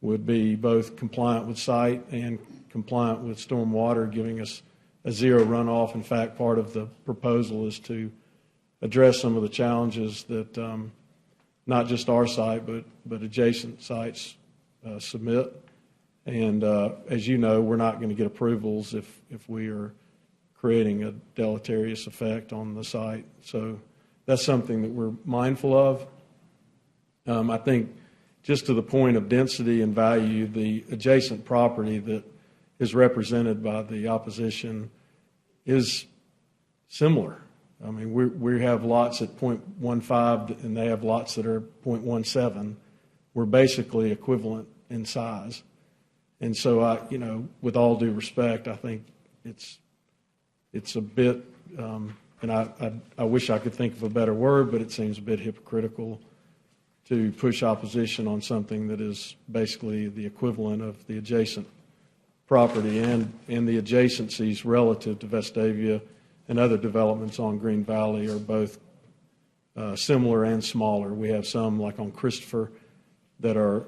would be both compliant with site and compliant with stormwater, giving us a zero runoff. In fact, part of the proposal is to address some of the challenges that not just our site, but adjacent sites submit. And as you know, we're not going to get approvals if we are creating a deleterious effect on the site. So that's something that we're mindful of. I think just to the point of density and value, the adjacent property that is represented by the opposition is similar. I mean, we have lots at 0.15 and they have lots that are 0.17. We're basically equivalent in size. And so, with all due respect, I think it's a bit, and I wish I could think of a better word, but it seems a bit hypocritical to push opposition on something that is basically the equivalent of the adjacent property, and the adjacencies relative to Vestavia and other developments on Green Valley are both similar and smaller. We have some, like on Christopher, that are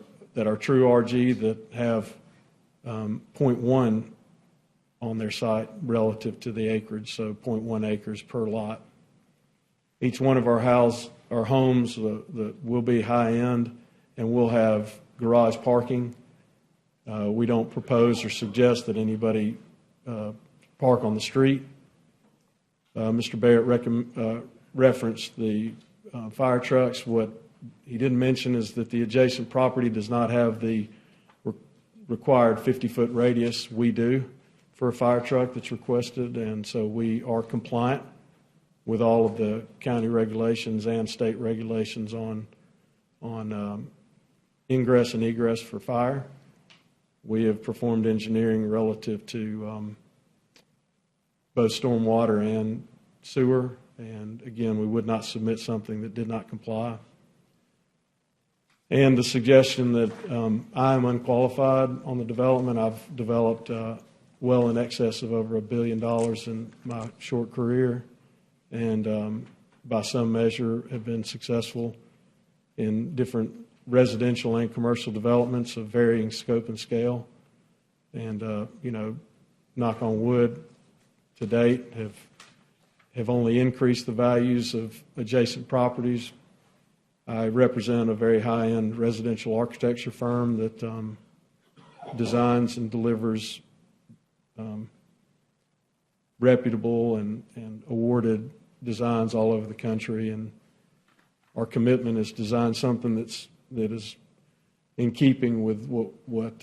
true RG that have 0.1 on their site relative to the acreage, so 0.1 acres per lot. Each one of our homes that will be high-end and will have garage parking. We don't propose or suggest that anybody park on the street. Mr. Barrett referenced the fire trucks. What he didn't mention is that the adjacent property does not have the required 50-foot radius. We do for a fire truck that's requested, and so we are compliant with all of the county regulations and state regulations on ingress and egress for fire. We have performed engineering relative to both stormwater and sewer, and again, we would not submit something that did not comply. And the suggestion that I am unqualified on the development, I've developed well in excess of over $1 billion in my short career, and by some measure have been successful in different residential and commercial developments of varying scope and scale. And, knock on wood, to date have only increased the values of adjacent properties. I represent a very high-end residential architecture firm that designs and delivers reputable and awarded designs all over the country, and our commitment is to design something that is in keeping with what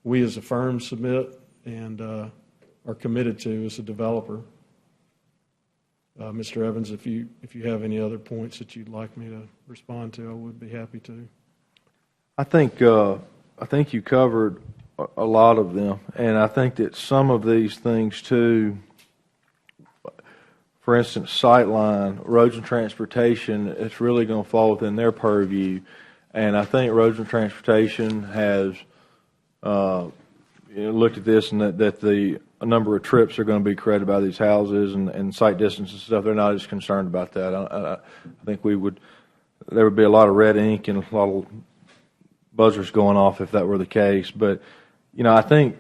we as a firm submit and are committed to as a developer. Mr. Evans, if you have any other points that you'd like me to respond to, I would be happy to. I think you covered a lot of them, and I think that some of these things too, for instance, sightline, roads and transportation, it's really going to fall within their purview. And I think roads and transportation has looked at this, and that a number of trips are going to be created by these houses and site distance and stuff. They're not as concerned about that. I think there would be a lot of red ink and a lot of buzzers going off if that were the case. But, I think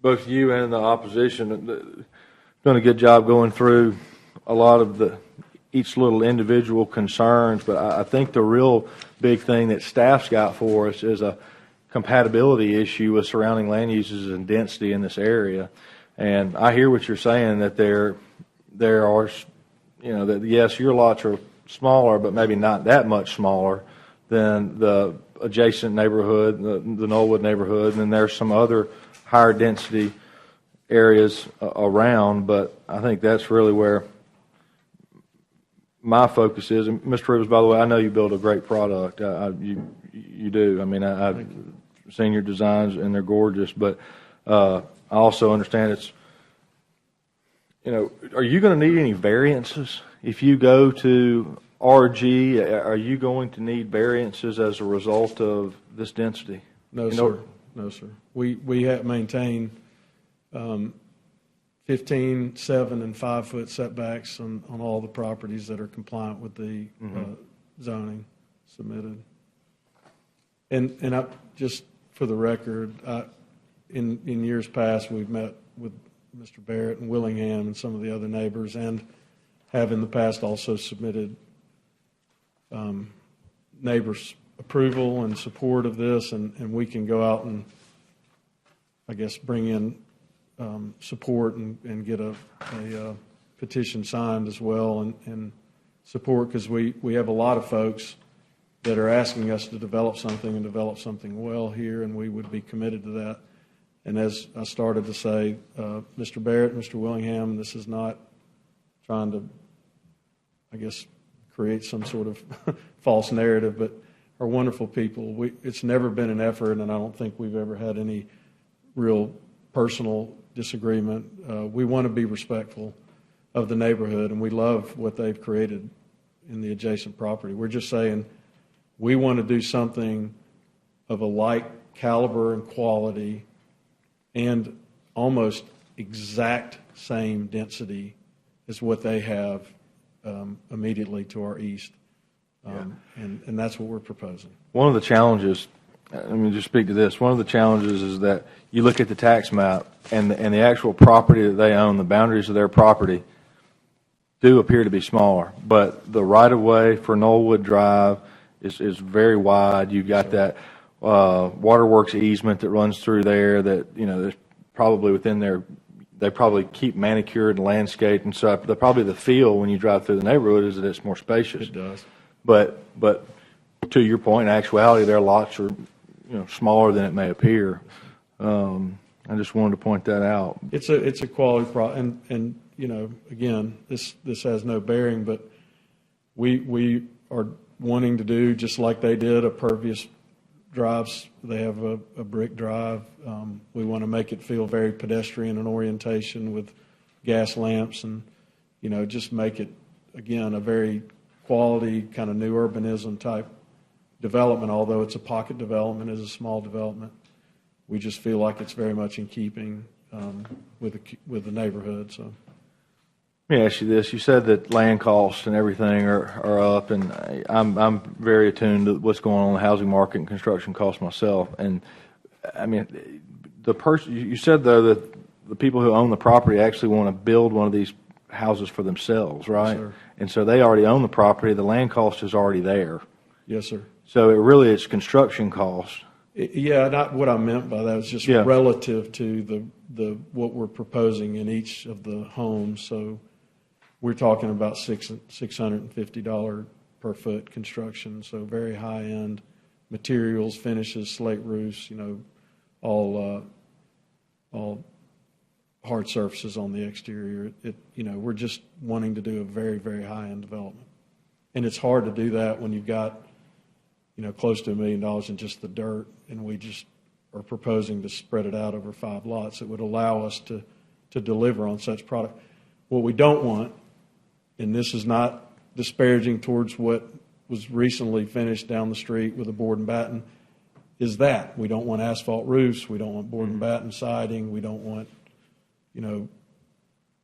both you and the opposition done a good job going through a lot of each little individual concerns. But I think the real big thing that staff's got for us is a compatibility issue with surrounding land uses and density in this area. And I hear what you're saying, that there are, that yes, your lots are smaller, but maybe not that much smaller than the adjacent neighborhood, the Knollwood neighborhood, and then there's some other higher density areas around. But I think that's really where my focus is. And Mr. Rivers, by the way, I know you build a great product. You do. I mean, I've seen your designs and they're gorgeous. But I also understand it's, are you going to need any variances if you go to RG, are you going to need variances as a result of this density? No, sir. No, sir. We have maintained 15, 7, and 5-foot setbacks on all the properties that are compliant with the zoning submitted. And I, just for the record, in years past, we've met with Mr. Barrett and Willingham and some of the other neighbors, and have in the past also submitted neighbors' approval and support of this, and we can go out and, I guess, bring in support and get a petition signed as well and support, because we have a lot of folks that are asking us to develop something and develop something well here, and we would be committed to that. And as I started to say, Mr. Barrett, Mr. Willingham, this is not trying to, I guess, create some sort of false narrative, but are wonderful people. It's never been an effort, and I don't think we've ever had any real personal disagreement. We want to be respectful of the neighborhood, and we love what they've created in the adjacent property. We're just saying we want to do something of a like caliber and quality and almost exact same density as what they have immediately to our east. And that's what we're proposing. One of the challenges, let me just speak to this, one of the challenges is that you look at the tax map and the actual property that they own, the boundaries of their property do appear to be smaller, but the right-of-way for Knollwood Drive is very wide. You've got that waterworks easement that runs through there that, you know, there's probably within there, they probably keep manicured and landscaped and stuff. Probably the feel when you drive through the neighborhood is that it's more spacious. It does. But to your point, in actuality, their lots are, you know, smaller than it may appear. I just wanted to point that out. It's a quality product, and you know, again, this has no bearing, but we are wanting to do just like they did a pervious drives. They have a brick drive. We want to make it feel very pedestrian in orientation with gas lamps, and you know, just make it again a very quality kind of new urbanism type development. Although it's a pocket development, it's a small development, we just feel like it's very much in keeping with the neighborhood. So. Let me ask you this. You said that land costs and everything are up, and I'm very attuned to what's going on in the housing market and construction costs myself. And, I mean, you said, though, that the people who own the property actually want to build one of these houses for themselves, right? Yes, sir. And so they already own the property. The land cost is already there. Yes, sir. So it's construction cost. Yeah, not what I meant by that. It's just relative to the what we're proposing in each of the homes. So we're talking about $650 per foot construction. So very high end materials, finishes, slate roofs. You know, all hard surfaces on the exterior. We're just wanting to do a very, very high end development, and it's hard to do that when you've got, you know, close to $1 million in just the dirt, and we just are proposing to spread it out over 5 lots. It would allow us to deliver on such product. What we don't want, and this is not disparaging towards what was recently finished down the street with a board and batten, is that we don't want asphalt roofs, we don't want board and batten siding, we don't want, you know,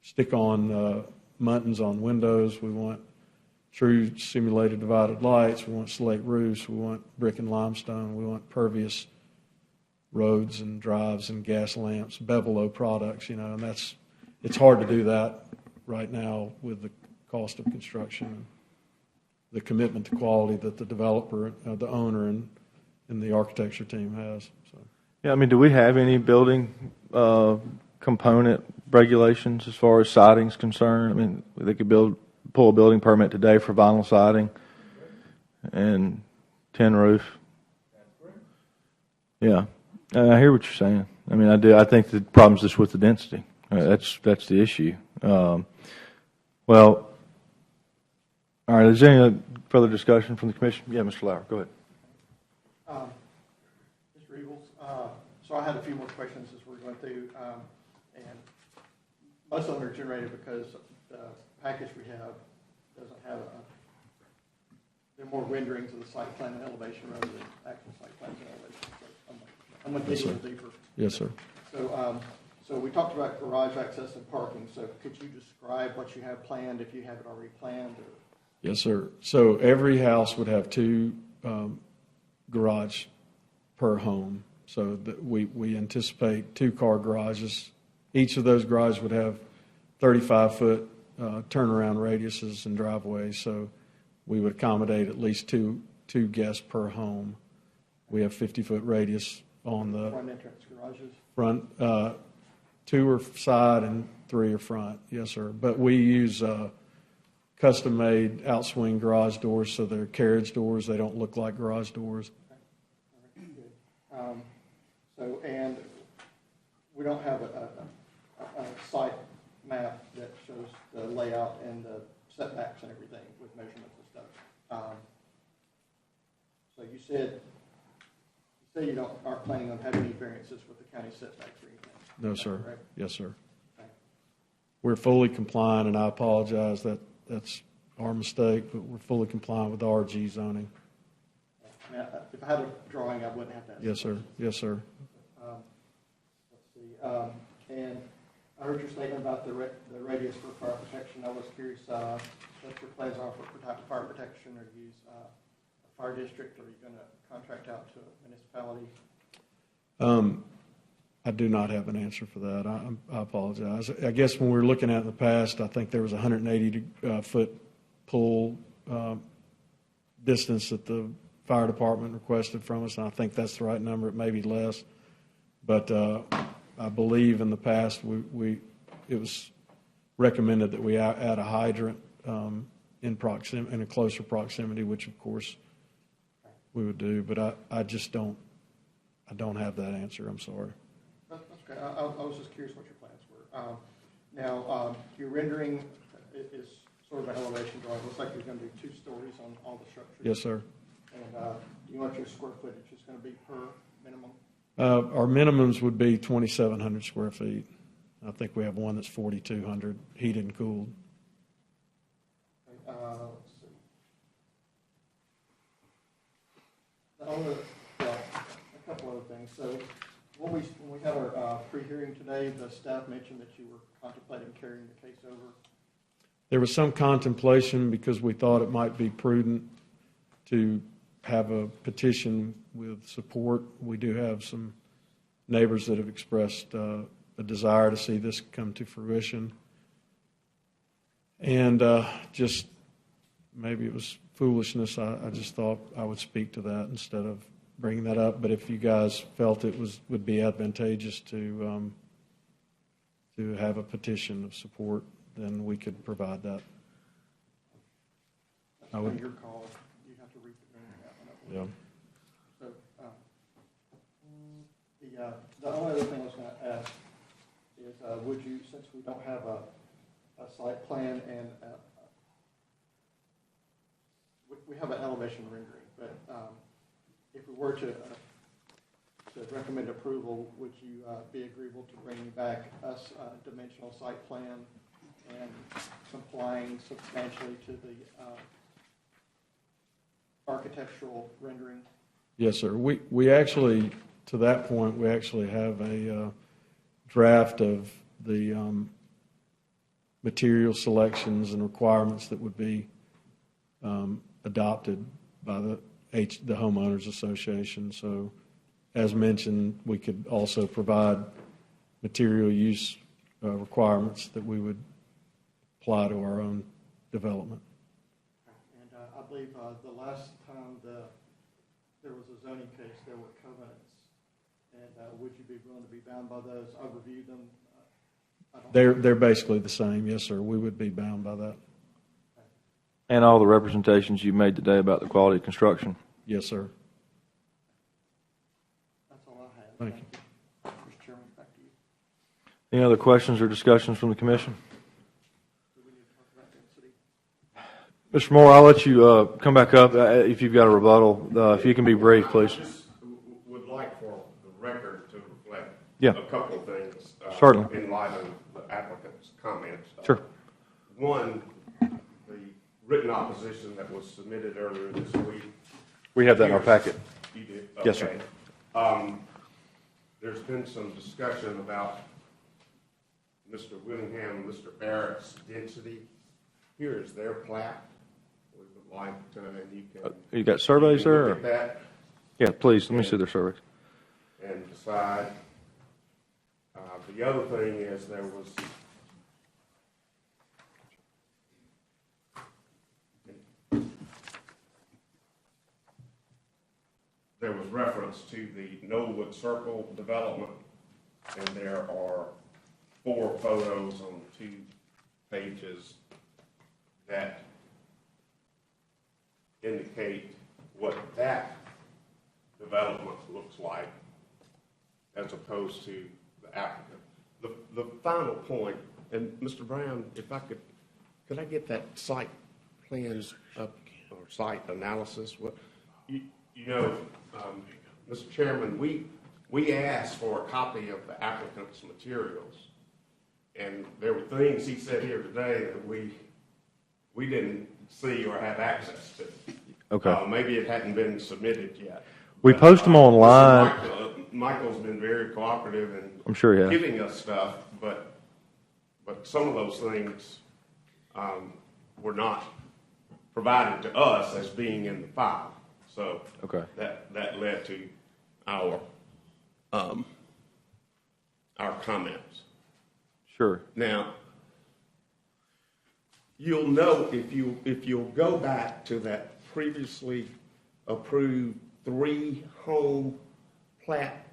stick-on muntins on windows. We want true simulated divided lights. We want slate roofs. We want brick and limestone. We want pervious roads and drives and gas lamps, Bevelo products, you know, and it's hard to do that right now with the cost of construction and the commitment to quality that the developer, the owner, and the architecture team has. So. Yeah, I mean, do we have any building component regulations as far as siding's concerned? I mean, they could pull a building permit today for vinyl siding and tin roof. Yeah, I hear what you're saying. I mean, I do. I think the problem's just with the density. That's the issue. Well, all right. Is there any further discussion from the commission? Yeah, Mr. Lauer, go ahead. Mr. Eagles, so I had a few more questions as we're going through, and most of them are generated because the package we have doesn't have they're more renderings of the site plan and elevation rather than actual site plans and elevation. So I'm going to dig a little deeper. Yes, sir. So we talked about garage access and parking. So could you describe what you have planned, if you have it already planned? Or? Yes, sir. So every house would have two garage per home. So that we anticipate 2-car garages. Each of those garages would have 35-foot turnaround radiuses and driveways. So we would accommodate at least two guests per home. We have 50-foot radius on the Front entrance garages? Front, 2 are side and 3 are front. Yes, sir. But we use custom-made outswing garage doors, so they're carriage doors. They don't look like garage doors. Okay. Good. And we don't have a site map that shows the layout and the setbacks and everything with measurements and stuff. So you said you aren't planning on having any variances with the county setbacks or anything? No, sir. Correct? Yes, sir. Okay. We're fully compliant, and I apologize that's our mistake, but we're fully compliant with the RG zoning. Now, if I had a drawing, I wouldn't have to ask. Yes, sir. Yes, sir. Let's see. And I heard your statement about the radius for fire protection. I was curious what your plans are for type of fire protection, or use a fire district, or are you going to contract out to a municipality? I do not have an answer for that. I apologize. I guess when we were looking at in the past, I think there was 180-foot pull distance that the fire department requested from us, and I think that's the right number. It may be less, but I believe in the past it was recommended that we add a hydrant in a closer proximity, which of course we would do. But I just don't have that answer. I'm sorry. That's okay. I was just curious what your plans were. Now, your rendering is sort of an elevation drawing. It looks like you're going to do 2 stories on all the structures. Yes, sir. And do you want your square footage is going to be per minimum? Our minimums would be 2,700 square feet. I think we have one that's 4,200, heated and cooled. Okay, let's see. A couple other things. So when we had our pre-hearing today, the staff mentioned that you were contemplating carrying the case over. There was some contemplation because we thought it might be prudent to have a petition with support. We do have some neighbors that have expressed a desire to see this come to fruition. And just maybe it was foolishness. I just thought I would speak to that instead of bringing that up. But if you guys felt it would be advantageous to have a petition of support, then we could provide that. That's your call. You have to read the Yeah. So the only other thing I was going to ask is, would you, since we don't have a site plan and we have an elevation rendering, but if we were to recommend approval, would you be agreeable to bringing back us a dimensional site plan and complying substantially to the architectural rendering? Yes, sir. We actually, to that point, we actually have a draft of the material selections and requirements that would be adopted by the homeowners association. So, as mentioned, we could also provide material use requirements that we would apply to our own development. And I believe the last time there was a zoning case, there were covenants. And would you be willing to be bound by those? I've reviewed them. They're basically the same. Yes, sir. We would be bound by that. And all the representations you made today about the quality of construction. Yes, sir. That's all I have. Thank you. Mr. Chairman, back to you. Any other questions or discussions from the commission? Do we need to talk about density? Mr. Moore, I'll let you come back up if you've got a rebuttal. If you can be brief, please. I just would like for the record to reflect Yeah. a couple of things Certainly. in light of the applicant's comments. Sure. One, the written opposition that was submitted earlier this week. We have that in our packet. You did? Yes, sir. Okay. There's been some discussion about Mr. Willingham and Mr. Barrett's density. Here is their plat. We would like to, and you can. You got surveys there? Look at that Yeah, please, let me see their surveys. and decide. The other thing is there was reference to the Knollwood Circle development, and there are 4 photos on 2 pages that indicate what that development looks like as opposed to the applicant. The final point, and Mr. Brown, if I could I get that site plans up, or site analysis? What, you know, Mr. Chairman, we asked for a copy of the applicant's materials, and there were things he said here today that we didn't see or have access to. Okay. Maybe it hadn't been submitted yet. We post them online. Michael's been very cooperative I'm sure he in has. giving us stuff, but some of those things were not provided to us as being in the file. So Okay. that led to our comments. Sure. Now, you'll note if you'll go back to that previously approved 3-home plat,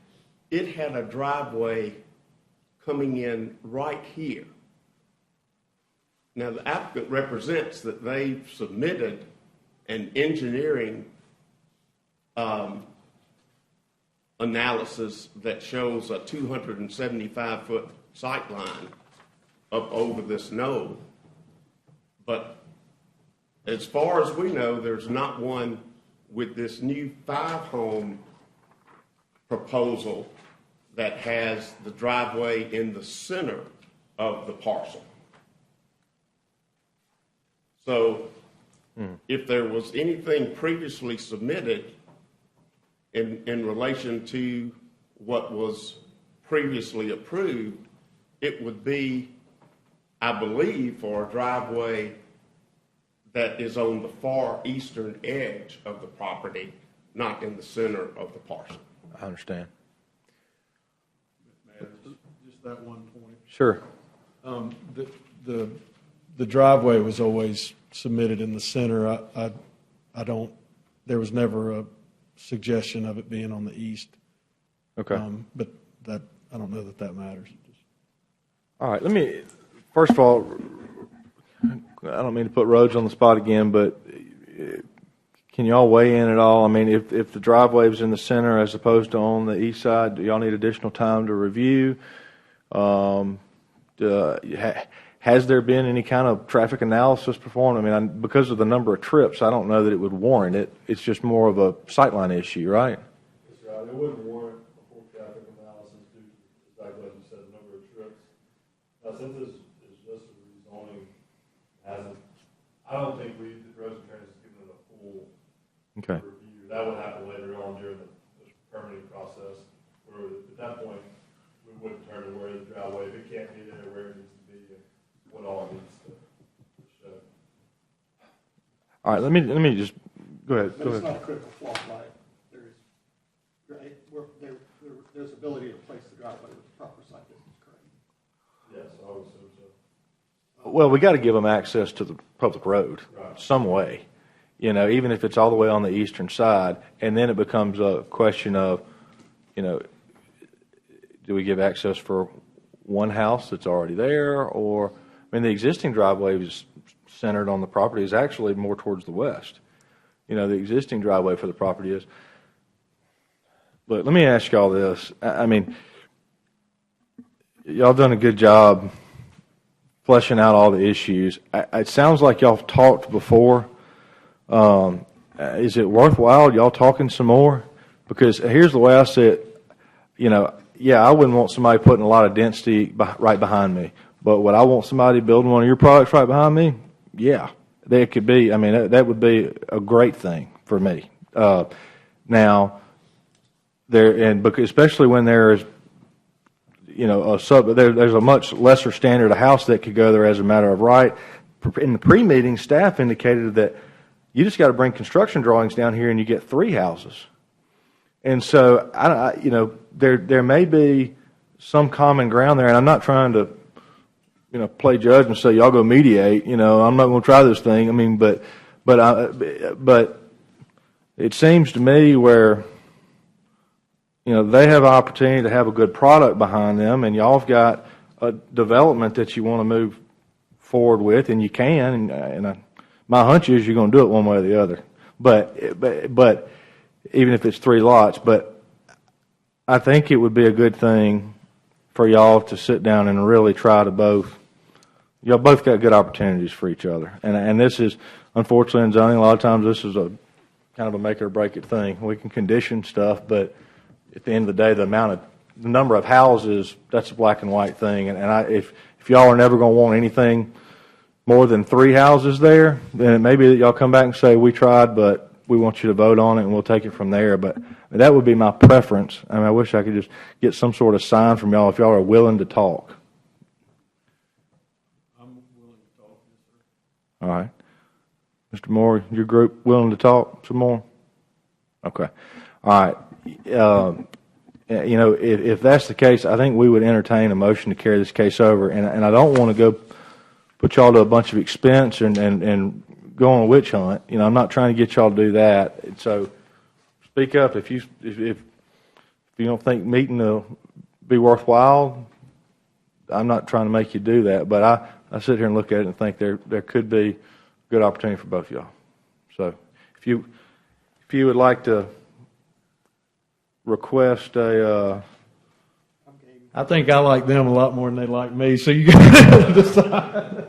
it had a driveway coming in right here. Now, the applicant represents that they submitted an engineering analysis that shows a 275-foot sight line up over this node. But as far as we know, there's not one with this new 5-home proposal that has the driveway in the center of the parcel. So if there was anything previously submitted in relation to what was previously approved, it would be, I believe, for a driveway that is on the far eastern edge of the property, not in the center of the parcel. I understand. Just that one point. Sure. The driveway was always submitted in the center. I don't, there was never a suggestion of it being on the east. Okay. But that, I don't know that matters. All right. Let me, first of all, I don't mean to put roads on the spot again, but can y'all weigh in at all? I mean, if the driveway was in the center as opposed to on the east side, do y'all need additional time to review? Has there been any kind of traffic analysis performed? I mean, because of the number of trips, I don't know that it would warrant it. It's just more of a sightline issue, right? That's right. It wouldn't warrant a full traffic analysis due to, exactly like you said, the number of trips. Now, since this is just a rezoning, I don't think the Roads and Transit has given it a full review. That would happen later on during the permitting process, where at that point, we would determine where the driveway, if it can't be there, where it needs to be, and what all it needs to show. All right, let me just go ahead. But it's not a critical flaw, right? There's ability to place the driveway with the proper site distance, correct? Yes, I would assume so. Well, we got to give them access to the public road some way, you know, even if it's all the way on the eastern side, and then it becomes a question of, you know, do we give access for one house that's already there, or, I mean, the existing driveway is centered on the property is actually more towards the west. You know, the existing driveway for the property is. But let me ask y'all this. I mean, y'all done a good job fleshing out all the issues. It sounds like y'all have talked before. Is it worthwhile y'all talking some more? Because here's the way I see it. You know, yeah, I wouldn't want somebody putting a lot of density right behind me. But would I want somebody building one of your products right behind me? Yeah. there could be, I mean, that would be a great thing for me. Now, because especially when there's, there's a much lesser standard of house that could go there as a matter of right. In the pre-meeting, staff indicated that you just got to bring construction drawings down here and you get 3 houses. And so, there may be some common ground there, and I'm not trying to, play judge and say y'all go mediate. I'm not going to try this thing. I mean, but it seems to me where, they have an opportunity to have a good product behind them, and y'all have got a development that you want to move forward with, and you can. And my hunch is you're going to do it one way or the other. But even if it's 3 lots, but I think it would be a good thing for y'all to sit down and really try to y'all both got good opportunities for each other. And this is, unfortunately, in zoning, a lot of times this is a kind of a make it or break it thing. We can condition stuff, but at the end of the day, the number of houses, that's a black and white thing. And if y'all are never going to want anything more than 3 houses there, then it may be that y'all come back and say, we tried, but we want you to vote on it, and we'll take it from there. But that would be my preference. I mean, I wish I could just get some sort of sign from y'all if y'all are willing to talk. I'm willing to talk, yes, sir. All right. Mr. Moore, your group willing to talk some more? Okay. All right. If that's the case, I think we would entertain a motion to carry this case over. And I don't want to go put y'all to a bunch of expense and go on a witch hunt. I'm not trying to get y'all to do that. And so speak up if you don't think meeting will be worthwhile. I'm not trying to make you do that, but I sit here and look at it and think there could be a good opportunity for both of y'all. So if you would like to request I think I like them a lot more than they like me, so you got to decide.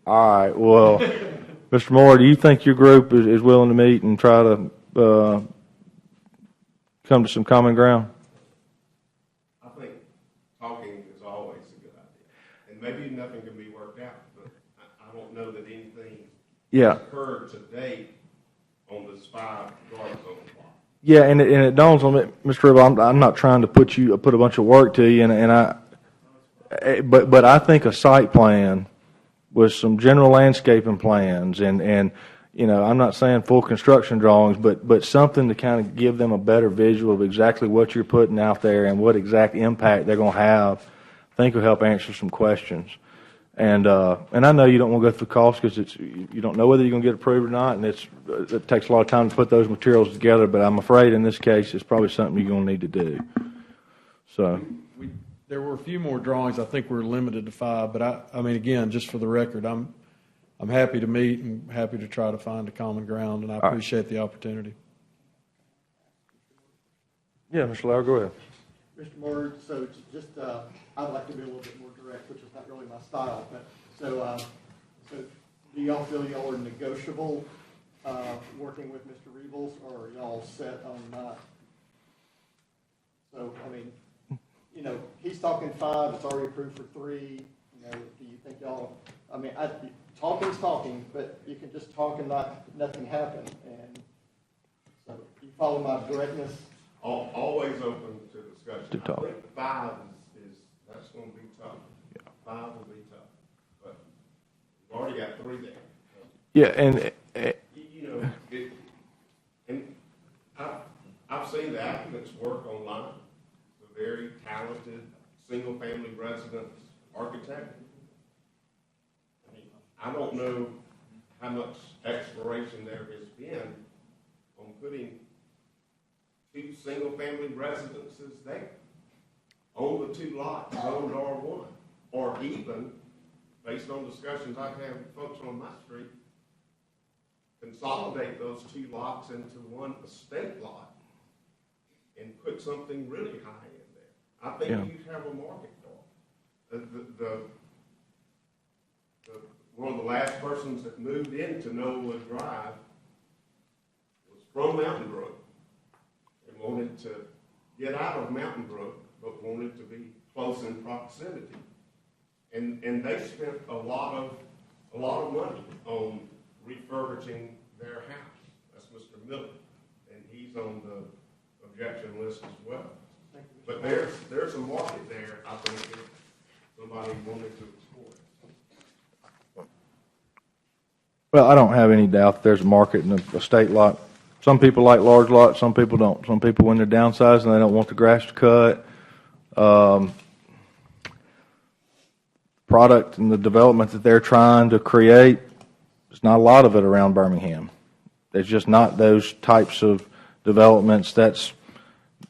All right. Well, Mr. Moore, do you think your group is willing to meet and try to come to some common ground? I think talking is always a good idea. And maybe nothing can be worked out, but I don't know that anything has occurred to date on this 5 garden zone block. Yeah, and it dawns on me, Mr. Ribble, I'm not trying to put a bunch of work to you, but I think a site plan with some general landscaping plans and I'm not saying full construction drawings, but something to kind of give them a better visual of exactly what you're putting out there and what exact impact they're going to have, I think will help answer some questions. And I know you don't want to go through costs because you don't know whether you're going to get approved or not, and it takes a lot of time to put those materials together. But I'm afraid in this case, it's probably something you're going to need to do. So there were a few more drawings. I think we're limited to 5, but I mean, again, just for the record, I'm happy to meet and happy to try to find a common ground, and I appreciate the opportunity. Yeah, Mr. Lauer, go ahead. Mr. Moore, so just I'd like to be a little bit more direct, which is not really my style. But so do y'all feel y'all are negotiable working with Mr. Rebels, or are y'all set on not? So I mean, he's talking 5. It's already approved for 3. Do you think y'all? I mean, talking's talking, but you can just talk and nothing happen. And so you follow my directness. Always open to discussion. To talk. I think 5 that's going to be tough. Yeah. 5 will be tough, but we've already got 3 there. So, yeah, and I've seen the applicants work online. A very talented single-family residence architect. I don't know how much exploration there has been on putting 2 single-family residences there on the 2 lots zoned R1, or even, based on discussions I've had with folks on my street, consolidate those 2 lots into one estate lot and put something really high in there. I think you have a market for it. One of the last persons that moved into Knollwood Drive was from Mountain Brook and wanted to get out of Mountain Brook, but wanted to be close in proximity. And they spent a lot of money on refurbishing their house. That's Mr. Miller, and he's on the objection list as well. But there's a market there, I think, if somebody wanted to explore. Well, I don't have any doubt that there's a market in a state lot. Some people like large lots, some people don't. Some people, when they're downsizing, they don't want the grass to cut. Product and the development that they're trying to create, there's not a lot of it around Birmingham. There's just not those types of developments. That's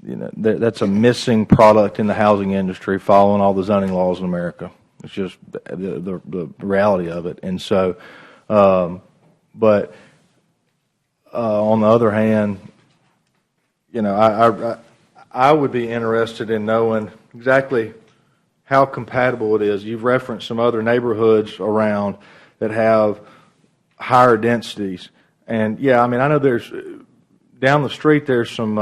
a missing product in the housing industry, following all the zoning laws in America. It's just the reality of it. And so, but on the other hand, I would be interested in knowing exactly how compatible it is. You've referenced some other neighborhoods around that have higher densities, and yeah, I mean, I know there's down the street there's some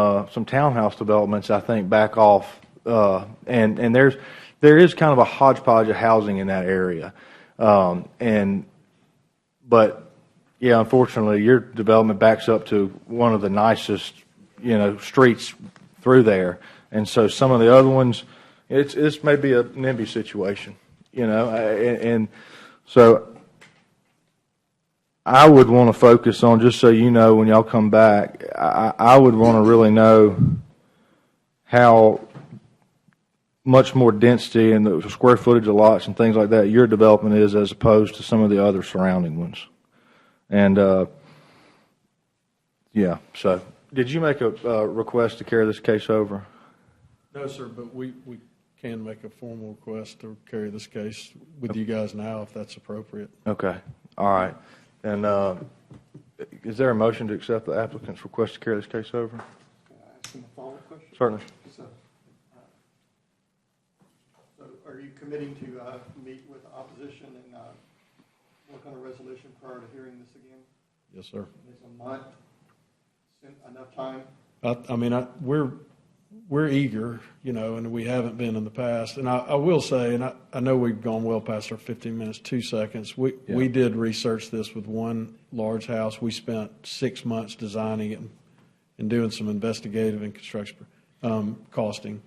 townhouse developments, I think, back off, and there is kind of a hodgepodge of housing in that area, but yeah, unfortunately, your development backs up to one of the nicest streets through there, and so some of the other ones, it's maybe a NIMBY situation, and so I would want to focus on, just so you know, when y'all come back, I would want to really know how much more density and the square footage of lots and things like that your development is as opposed to some of the other surrounding ones. And, yeah, so did you make a request to carry this case over? No, sir, but we can make a formal request to carry this case with you guys now, if that's appropriate. Okay, all right. And is there a motion to accept the applicant's request to carry this case over? Can I ask him a follow-up question? Certainly. So are you committing to meet with the opposition and work on a resolution prior to hearing this again? Yes, sir. Is a month enough time? I mean, we're eager, and we haven't been in the past. And I will say, and I know we've gone well past our 15 minutes, 2 seconds. We did research this with one large house. We spent 6 months designing it and doing some investigative and construction costing.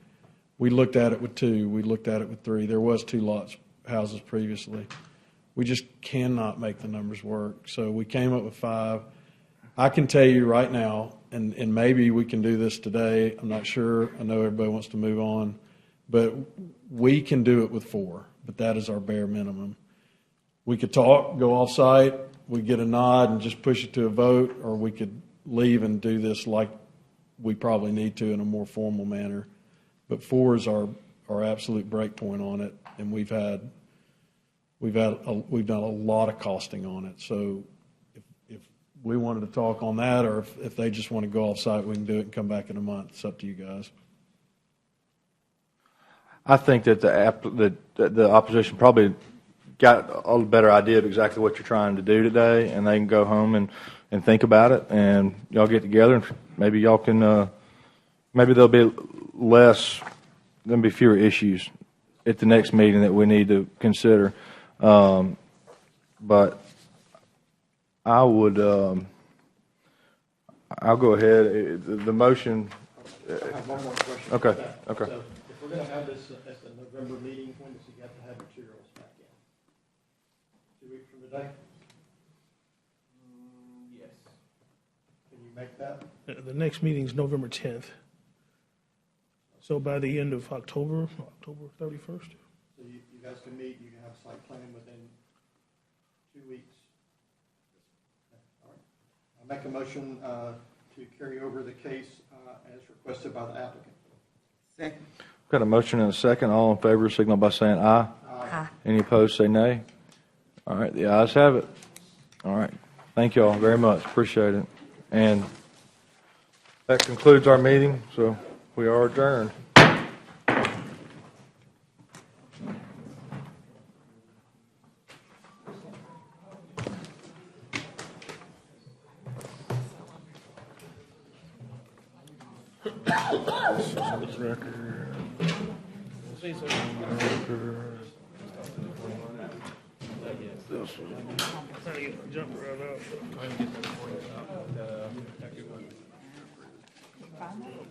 We looked at it with 2. We looked at it with 3. There was 2 houses previously. We just cannot make the numbers work. So we came up with 5. I can tell you right now, and maybe we can do this today. I'm not sure. I know everybody wants to move on. But we can do it with 4. But that is our bare minimum. We could talk, go off-site, we get a nod and just push it to a vote, or we could leave and do this like we probably need to in a more formal manner. But 4 is our absolute break point on it, and we've done a lot of costing on it. So if we wanted to talk on that, or if they just want to go off site, we can do it and come back in a month. It's up to you guys. I think that the opposition probably got a little better idea of exactly what you're trying to do today, and they can go home and think about it, and y'all get together, and maybe y'all can maybe there'll be fewer issues at the next meeting that we need to consider. But I would, I'll go ahead. The motion. I have one more question. Okay. So if we're going to have this at the November meeting, when does he have to have materials back in? 2 weeks from today? Yes. Can you make that? The next meeting is November 10th. So by the end of October 31st. So you guys can meet, you can have site planning within 2 weeks. All right. I'll make a motion to carry over the case as requested by the applicant. Second. Got a motion and a second. All in favor signal by saying aye. Aye. Any opposed say nay. All right, the ayes have it. All right. Thank you all very much. Appreciate it. And that concludes our meeting, so we are adjourned. was. Trying to get my jumper right out.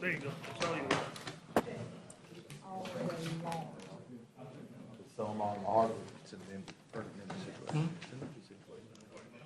There you go. That's all you want. So I'm on auto, it's an impertinent situation.